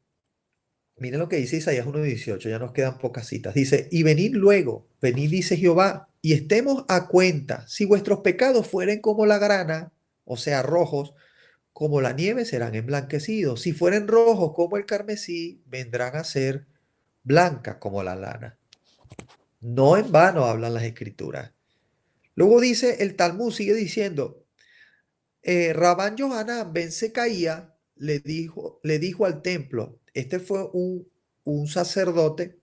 [SPEAKER 1] miren lo que dice Isaías 1:18, ya nos quedan pocas citas. Dice, y venid luego, venid, dice Jehová, y estemos a cuenta. Si vuestros pecados fueren como la grana, o sea, rojos, como la nieve serán emblanquecidos. Si fueren rojos como el carmesí, vendrán a ser blancas como la lana. No en vano hablan las escrituras. Luego dice, el Talmud sigue diciendo, Rabán Yohanan ben Secaía le dijo al templo, este fue un sacerdote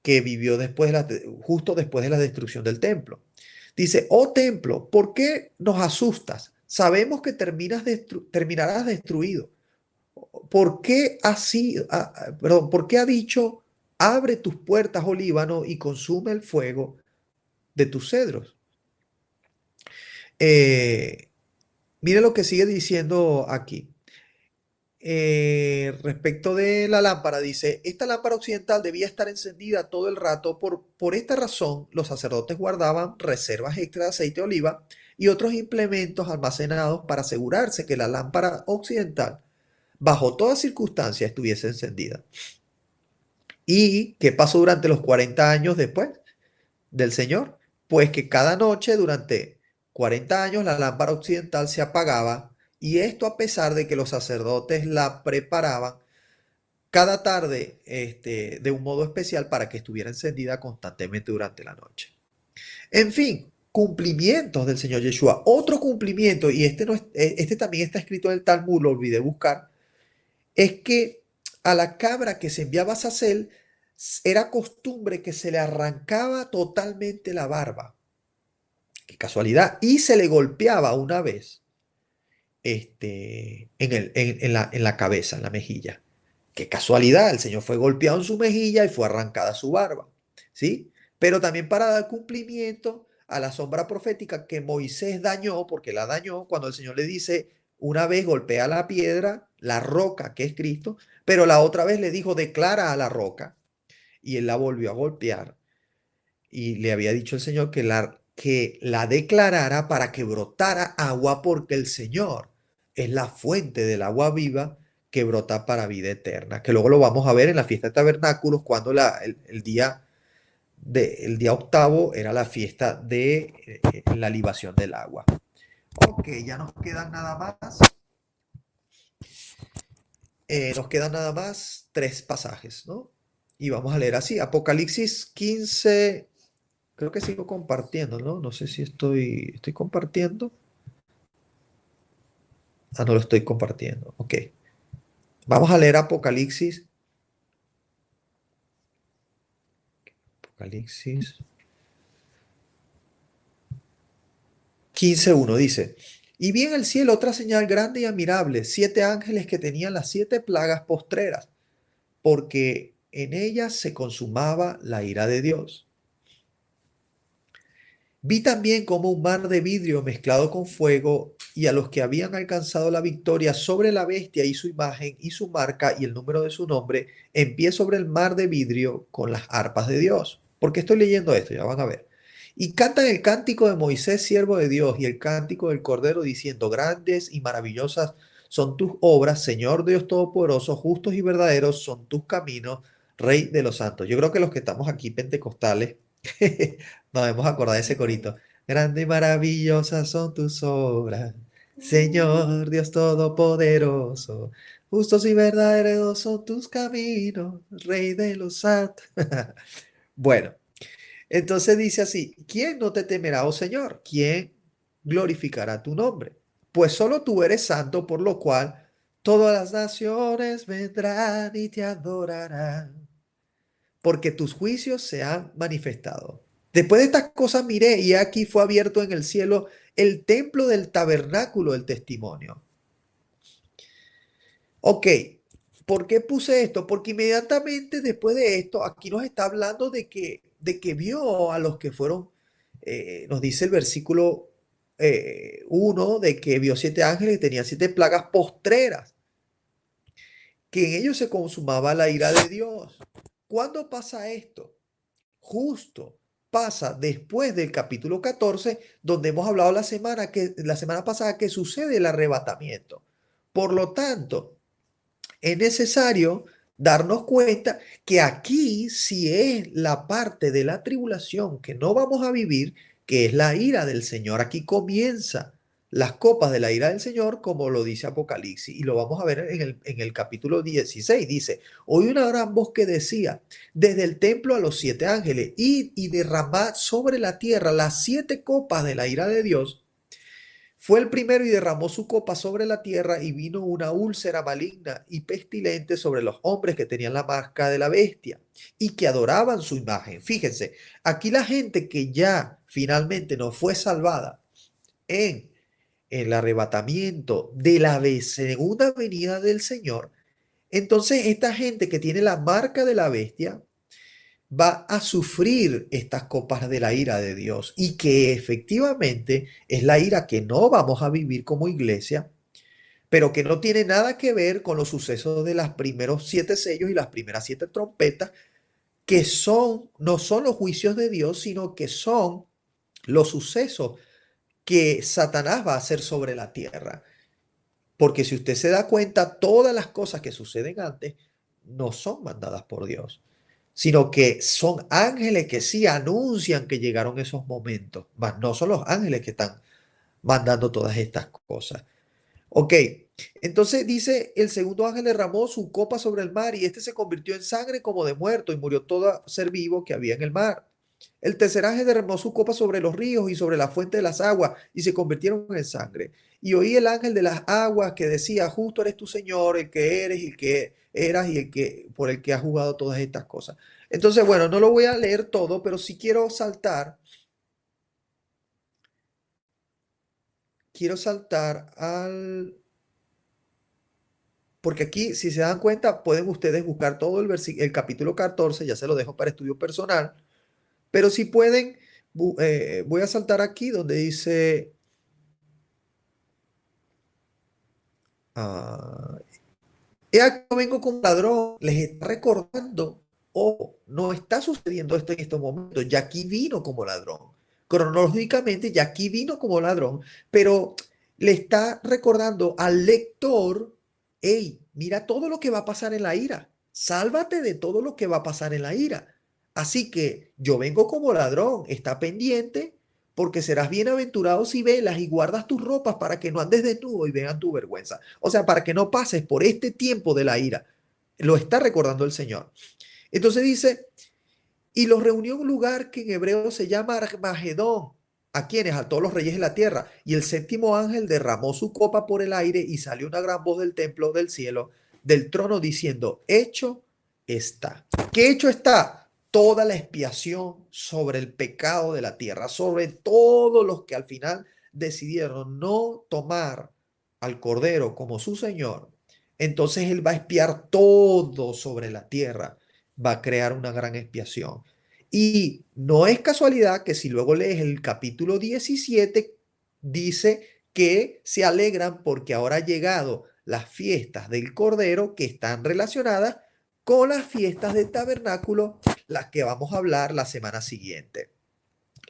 [SPEAKER 1] que vivió justo después de la destrucción del templo. Dice, oh templo, ¿por qué nos asustas? Sabemos que terminarás destruido. ¿Por qué ¿por qué ha dicho, abre tus puertas, oh Líbano, y consume el fuego de tus cedros? Mire lo que sigue diciendo aquí. Respecto de la lámpara, dice, esta lámpara occidental debía estar encendida todo el rato. Por esta razón, los sacerdotes guardaban reservas extra de aceite de oliva y otros implementos almacenados para asegurarse que la lámpara occidental, bajo toda circunstancia, estuviese encendida. ¿Y qué pasó durante los 40 años después del Señor? Pues que cada noche durante 40 años la lámpara occidental se apagaba, y esto a pesar de que los sacerdotes la preparaban cada tarde de un modo especial para que estuviera encendida constantemente durante la noche. En fin, cumplimientos del Señor Yeshua. Otro cumplimiento, y este también está escrito en el Talmud, lo olvidé buscar, es que a la cabra que se enviaba a Azazel era costumbre que se le arrancaba totalmente la barba. Qué casualidad. Y se le golpeaba una vez en la cabeza, en la mejilla. Qué casualidad. El Señor fue golpeado en su mejilla y fue arrancada su barba. ¿Sí? Pero también para dar cumplimiento a la sombra profética que Moisés dañó, porque la dañó cuando el Señor le dice, una vez golpea la piedra, la roca que es Cristo, pero la otra vez le dijo, declara a la roca. Y él la volvió a golpear. Y le había dicho el Señor que la declarara para que brotara agua, porque el Señor es la fuente del agua viva que brota para vida eterna. Que luego lo vamos a ver en la fiesta de tabernáculos, cuando el día octavo era la fiesta de la libación del agua. Ok, ya nos quedan nada más nos quedan nada más 3 pasajes, ¿no? Y vamos a leer así, Apocalipsis 15, creo que sigo compartiendo, ¿no? No sé si estoy compartiendo. Ah, no lo estoy compartiendo, ok. Vamos a leer Apocalipsis 15:1 dice, y vi en el cielo otra señal grande y admirable, 7 ángeles que tenían las 7 plagas postreras, porque en ellas se consumaba la ira de Dios. Vi también como un mar de vidrio mezclado con fuego, y a los que habían alcanzado la victoria sobre la bestia y su imagen y su marca y el número de su nombre, en pie sobre el mar de vidrio con las arpas de Dios. ¿Por qué estoy leyendo esto? Ya van a ver. Y cantan el cántico de Moisés, siervo de Dios, y el cántico del Cordero, diciendo, grandes y maravillosas son tus obras, Señor Dios Todopoderoso, justos y verdaderos son tus caminos, Rey de los santos. Yo creo que los que estamos aquí pentecostales nos debemos acordar de ese corito. Grandes y maravillosas son tus obras, Señor Dios Todopoderoso. Justos y verdaderos son tus caminos, Rey de los santos. Bueno, entonces dice así, ¿quién no te temerá, oh Señor? ¿Quién glorificará tu nombre? Pues solo tú eres santo, por lo cual todas las naciones vendrán y te adorarán, porque tus juicios se han manifestado. Después de estas cosas miré y aquí fue abierto en el cielo el templo del tabernáculo del testimonio. Ok, ¿por qué puse esto? Porque inmediatamente después de esto, aquí nos está hablando de que vio a los que fueron, nos dice el versículo 1, de que vio 7 ángeles y tenían 7 plagas postreras, que en ellos se consumaba la ira de Dios. ¿Cuándo pasa esto? Justo pasa después del capítulo 14, donde hemos hablado la semana pasada que sucede el arrebatamiento. Por lo tanto, es necesario darnos cuenta que aquí sí es la parte de la tribulación que no vamos a vivir, que es la ira del Señor. Aquí comienza las copas de la ira del Señor, como lo dice Apocalipsis, y lo vamos a ver en el capítulo 16. Dice, oí una gran voz que decía, desde el templo a los 7 ángeles, id y derramad sobre la tierra las 7 copas de la ira de Dios. Fue el primero y derramó su copa sobre la tierra, y vino una úlcera maligna y pestilente sobre los hombres que tenían la marca de la bestia y que adoraban su imagen. Fíjense, aquí la gente que ya finalmente no fue salvada en el arrebatamiento de la segunda venida del Señor, entonces esta gente que tiene la marca de la bestia va a sufrir estas copas de la ira de Dios, y que efectivamente es la ira que no vamos a vivir como iglesia, pero que no tiene nada que ver con los sucesos de los primeros 7 sellos y las primeras 7 trompetas, que no son los juicios de Dios, sino que son los sucesos que Satanás va a hacer sobre la tierra. Porque si usted se da cuenta, todas las cosas que suceden antes no son mandadas por Dios, sino que son ángeles que sí anuncian que llegaron esos momentos, mas no son los ángeles que están mandando todas estas cosas. Ok, entonces dice, el segundo ángel derramó su copa sobre el mar, y este se convirtió en sangre como de muerto, y murió todo ser vivo que había en el mar. El tercer ángel derramó su copa sobre los ríos y sobre la fuente de las aguas, y se convirtieron en sangre. Y oí el ángel de las aguas que decía, justo eres tu Señor, el que eres y el que eras y el que por el que has jugado todas estas cosas. Entonces, bueno, no lo voy a leer todo, pero sí quiero saltar porque aquí, si se dan cuenta, pueden ustedes buscar todo el capítulo 14, ya se lo dejo para estudio personal, pero si pueden, voy a saltar aquí donde dice, ah, he aquí yo vengo como ladrón, les está recordando, no está sucediendo esto en estos momentos, ya aquí vino como ladrón. Cronológicamente, ya aquí vino como ladrón, pero le está recordando al lector, hey, mira todo lo que va a pasar en la ira, sálvate de todo lo que va a pasar en la ira. Así que yo vengo como ladrón, está pendiente, porque serás bienaventurado si velas y guardas tus ropas para que no andes desnudo y vean tu vergüenza. O sea, para que no pases por este tiempo de la ira. Lo está recordando el Señor. Entonces dice, y los reunió en un lugar que en hebreo se llama Armagedón. ¿A quiénes? A todos los reyes de la tierra. Y el séptimo ángel derramó su copa por el aire y salió una gran voz del templo del cielo, del trono, diciendo, hecho está. ¿Qué hecho está? Toda la expiación sobre el pecado de la tierra, sobre todos los que al final decidieron no tomar al Cordero como su Señor. Entonces Él va a expiar todo sobre la tierra, va a crear una gran expiación. Y no es casualidad que si luego lees el capítulo 17, dice que se alegran porque ahora ha llegado las fiestas del Cordero que están relacionadas con las fiestas del tabernáculo, las que vamos a hablar la semana siguiente.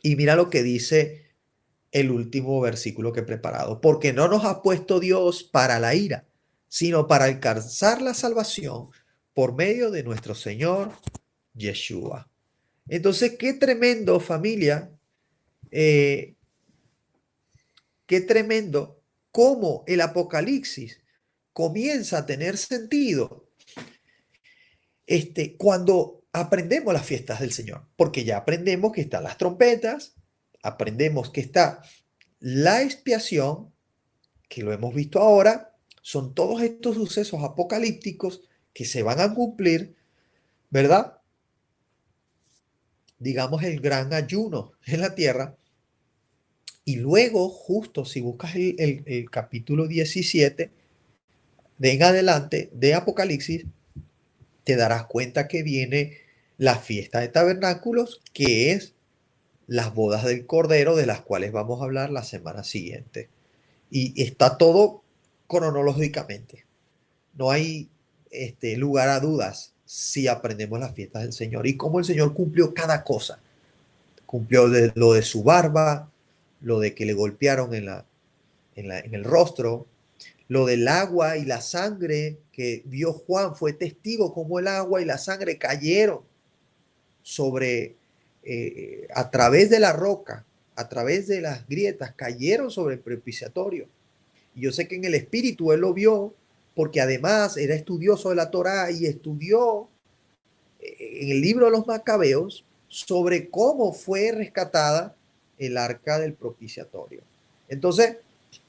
[SPEAKER 1] Y mira lo que dice el último versículo que he preparado, porque no nos ha puesto Dios para la ira, sino para alcanzar la salvación por medio de nuestro Señor Yeshua. Entonces, qué tremendo, familia, qué tremendo cómo el Apocalipsis comienza a tener sentido cuando aprendemos las fiestas del Señor, porque ya aprendemos que están las trompetas, aprendemos que está la expiación, que lo hemos visto ahora, son todos estos sucesos apocalípticos que se van a cumplir, ¿verdad? Digamos el gran ayuno en la tierra. Y luego, justo si buscas el capítulo 17, de en adelante de Apocalipsis, te darás cuenta que viene la fiesta de tabernáculos, que es las bodas del Cordero, de las cuales vamos a hablar la semana siguiente. Y está todo cronológicamente. No hay lugar a dudas si aprendemos las fiestas del Señor y cómo el Señor cumplió cada cosa. Cumplió lo de su barba, lo de que le golpearon en el rostro, lo del agua y la sangre que vio Juan, fue testigo cómo el agua y la sangre cayeron a través de la roca, a través de las grietas, cayeron sobre el propiciatorio. Y yo sé que en el espíritu él lo vio, porque además era estudioso de la Torá y estudió en el libro de los Macabeos sobre cómo fue rescatada el arca del propiciatorio. Entonces,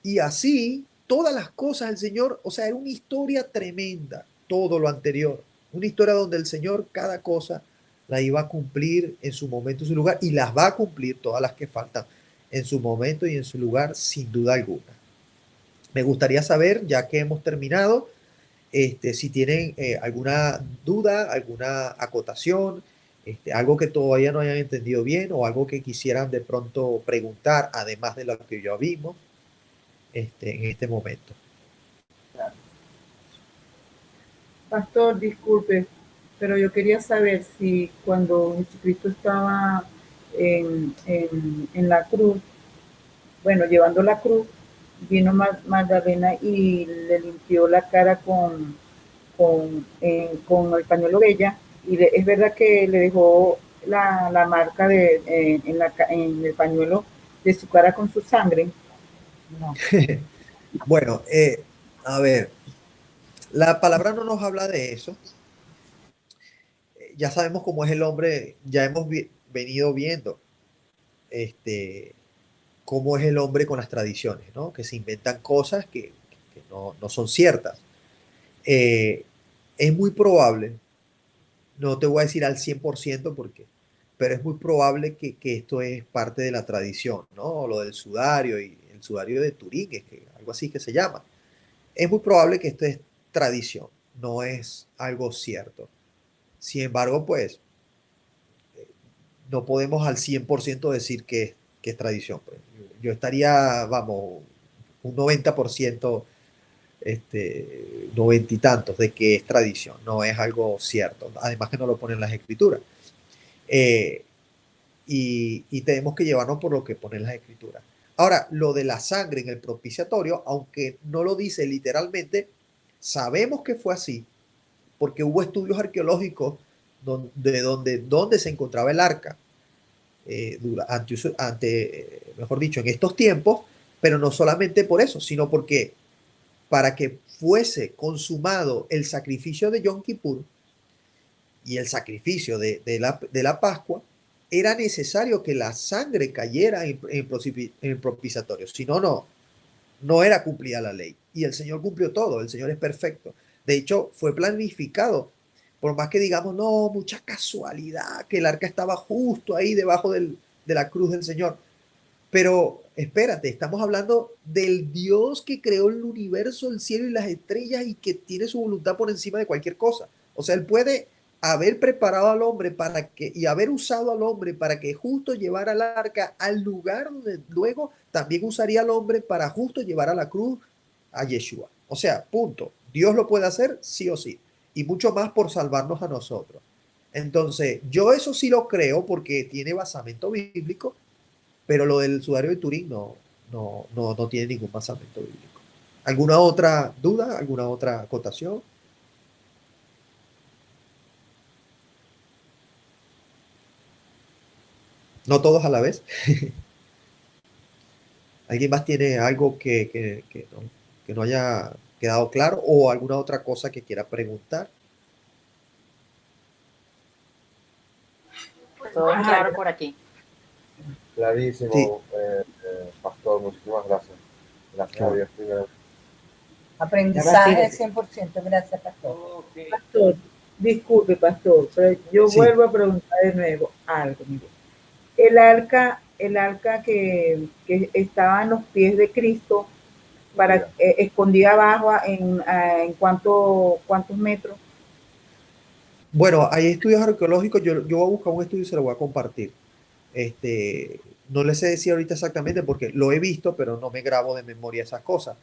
[SPEAKER 1] y así, todas las cosas del Señor, o sea, era una historia tremenda, todo lo anterior. Una historia donde el Señor cada cosa la iba a cumplir en su momento, en su lugar, y las va a cumplir todas las que faltan en su momento y en su lugar, sin duda alguna. Me gustaría saber, ya que hemos terminado, si tienen alguna duda, alguna acotación, algo que todavía no hayan entendido bien o algo que quisieran de pronto preguntar, además de lo que ya vimos en este momento.
[SPEAKER 5] Pastor, disculpe, pero yo quería saber si cuando Jesucristo estaba en la cruz, bueno, llevando la cruz, vino Magdalena y le limpió la cara con el pañuelo de ella, y es verdad que le dejó la marca en el pañuelo de su cara con su sangre. No.
[SPEAKER 1] Bueno, a ver, la palabra no nos habla de eso. Ya sabemos cómo es el hombre, ya hemos venido viendo cómo es el hombre con las tradiciones, ¿no? Que se inventan cosas que no son ciertas. Es muy probable, no te voy a decir al 100% porque, pero es muy probable que esto es parte de la tradición, ¿no? Lo del sudario y el sudario de Turín, algo así que se llama. Es muy probable que esto es tradición, no es algo cierto. Sin embargo, pues, no podemos al 100% decir que es tradición. Pues. Yo estaría, vamos, un 90%, 90 y tantos de que es tradición, no es algo cierto. Además que no lo ponen las escrituras. Y tenemos que llevarnos por lo que ponen las escrituras. Ahora, lo de la sangre en el propiciatorio, aunque no lo dice literalmente, sabemos que fue así, porque hubo estudios arqueológicos donde se encontraba el arca. mejor dicho, en estos tiempos, pero no solamente por eso, sino porque para que fuese consumado el sacrificio de Yom Kippur y el sacrificio de la Pascua, era necesario que la sangre cayera en propiciatorio. Si no, no era cumplida la ley. Y el Señor cumplió todo, el Señor es perfecto. De hecho, fue planificado. Por más que digamos, no, mucha casualidad, que el arca estaba justo ahí debajo de la cruz del Señor. Pero espérate, estamos hablando del Dios que creó el universo, el cielo y las estrellas y que tiene su voluntad por encima de cualquier cosa. O sea, Él puede haber preparado al hombre y haber usado al hombre para que justo llevara al arca al lugar donde luego también usaría al hombre para justo llevar a la cruz a Yeshua. O sea, punto. Dios lo puede hacer sí o sí. Y mucho más por salvarnos a nosotros. Entonces, yo eso sí lo creo porque tiene basamento bíblico, pero lo del sudario de Turín no tiene ningún basamento bíblico. ¿Alguna otra duda? ¿Alguna otra acotación? No todos a la vez. ¿Alguien más tiene algo que no haya quedado claro o alguna otra cosa que quiera preguntar?
[SPEAKER 2] Todo claro por aquí.
[SPEAKER 3] Clarísimo,
[SPEAKER 1] Sí.
[SPEAKER 3] Pastor, muchísimas gracias. Gracias a Dios primero.
[SPEAKER 5] Aprendizaje 100%, gracias, pastor.
[SPEAKER 6] Ok.
[SPEAKER 5] Pastor, disculpe, pastor, pero yo
[SPEAKER 1] Sí.
[SPEAKER 5] vuelvo a preguntar de nuevo algo. Mire. El arca que estaba en los pies de Cristo, escondida abajo, ¿en cuántos metros?
[SPEAKER 1] Bueno, hay estudios arqueológicos. Yo voy a buscar un estudio y se lo voy a compartir. No les sé decir ahorita exactamente porque lo he visto, pero no me grabo de memoria esas cosas.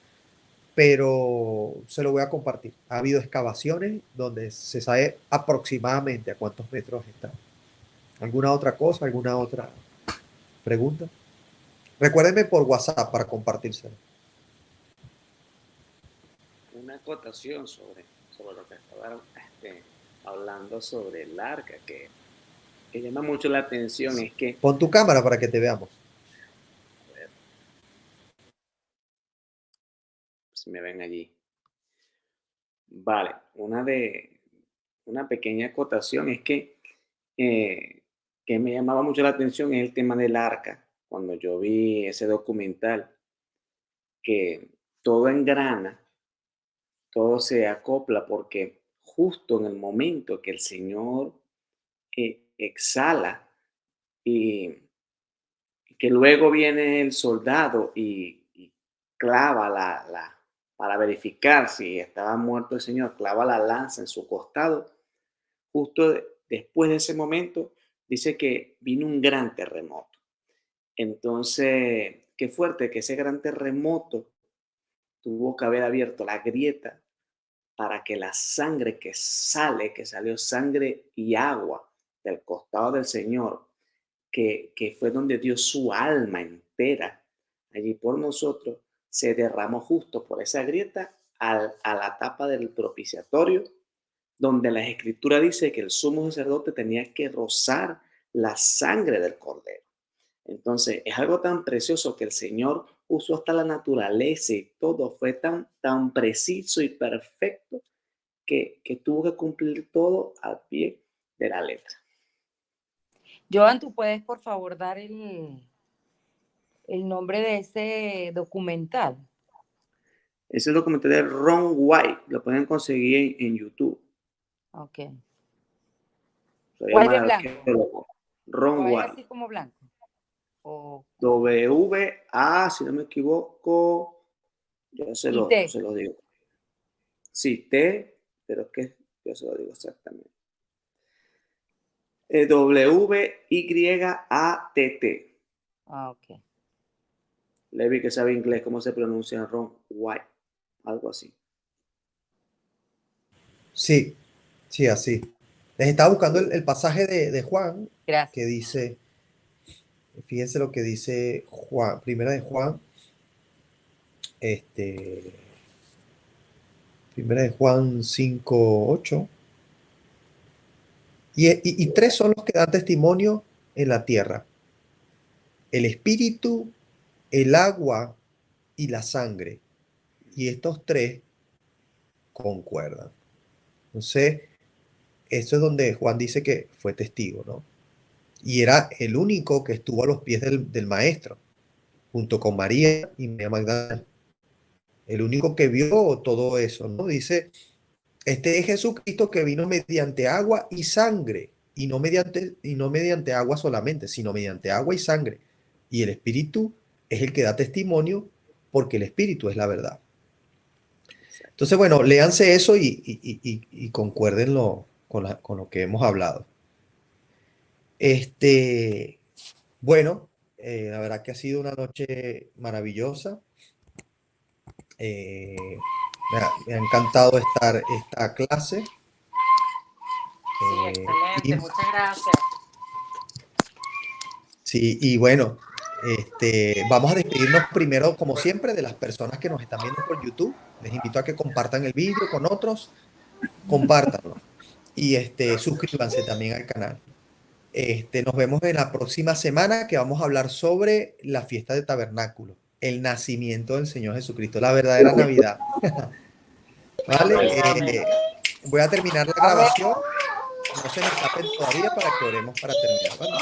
[SPEAKER 1] Pero se lo voy a compartir. Ha habido excavaciones donde se sabe aproximadamente a cuántos metros está. ¿Alguna otra cosa? ¿Alguna otra pregunta? Recuérdenme por WhatsApp para compartírselo.
[SPEAKER 6] Una acotación sobre lo que estaba hablando sobre el arca, que llama mucho la atención, es que,
[SPEAKER 1] Pon tu cámara para que te veamos.
[SPEAKER 6] a ver, si me ven allí. Vale, una pequeña acotación es que me llamaba mucho la atención es el tema del arca. Cuando yo vi ese documental, que todo engrana, todo se acopla, porque justo en el momento que el Señor exhala y que luego viene el soldado y clava para verificar si estaba muerto el Señor, clava la lanza en su costado. Justo después de ese momento, dice que vino un gran terremoto. Entonces, qué fuerte que ese gran terremoto tuvo que haber abierto la grieta para que la sangre que salió sangre y agua del costado del Señor, que fue donde dio su alma entera allí por nosotros, se derramó justo por esa grieta a la tapa del propiciatorio, donde la escritura dice que el sumo sacerdote tenía que rozar la sangre del cordero. Entonces, es algo tan precioso que el Señor usó hasta la naturaleza y todo fue tan preciso y perfecto que tuvo que cumplir todo al pie de la letra.
[SPEAKER 7] Joan, ¿tú puedes por favor dar el nombre de ese documental?
[SPEAKER 6] Ese documental de Ron White, lo pueden conseguir en YouTube.
[SPEAKER 7] Ok.
[SPEAKER 6] Se
[SPEAKER 7] ¿Cuál
[SPEAKER 6] llama
[SPEAKER 7] de blanco?
[SPEAKER 6] Ron
[SPEAKER 7] ¿Cuál es
[SPEAKER 6] White.
[SPEAKER 7] así como blanco? O
[SPEAKER 6] W-A, si no me equivoco, yo se lo digo. Sí, T, pero es que yo se lo digo exactamente. W-Y-A-T-T.
[SPEAKER 7] Ah, ok.
[SPEAKER 6] Levi que sabe inglés, ¿cómo se pronuncia Ron White? Algo así.
[SPEAKER 1] Sí, sí, así. Les estaba buscando el pasaje de Juan
[SPEAKER 7] Gracias.
[SPEAKER 1] que dice, fíjense lo que dice Juan, primera de Juan, primera de Juan 5:8. Y tres son los que dan testimonio en la tierra, el espíritu, el agua y la sangre. Y estos tres concuerdan. Entonces, eso es donde Juan dice que fue testigo, ¿no? Y era el único que estuvo a los pies del maestro, junto con María y María Magdalena. El único que vio todo eso, ¿no? Dice, este es Jesucristo que vino mediante agua y sangre, y no mediante agua solamente, sino mediante agua y sangre. Y el Espíritu es el que da testimonio, porque el Espíritu es la verdad. Entonces, bueno, léanse eso y concuérdenlo con lo que hemos hablado. Bueno, la verdad que ha sido una noche maravillosa. Me ha encantado esta clase.
[SPEAKER 2] Sí, excelente, muchas gracias.
[SPEAKER 1] Sí, y bueno, vamos a despedirnos primero, como siempre, de las personas que nos están viendo por YouTube. Les invito a que compartan el vídeo con otros, compártanlo. Y suscríbanse también al canal. Nos vemos en la próxima semana, que vamos a hablar sobre la fiesta de tabernáculo, el nacimiento del Señor Jesucristo, la verdadera Navidad. ¿Vale? Voy a terminar la grabación. No se me escapen todavía para que oremos para terminar, ¿vale?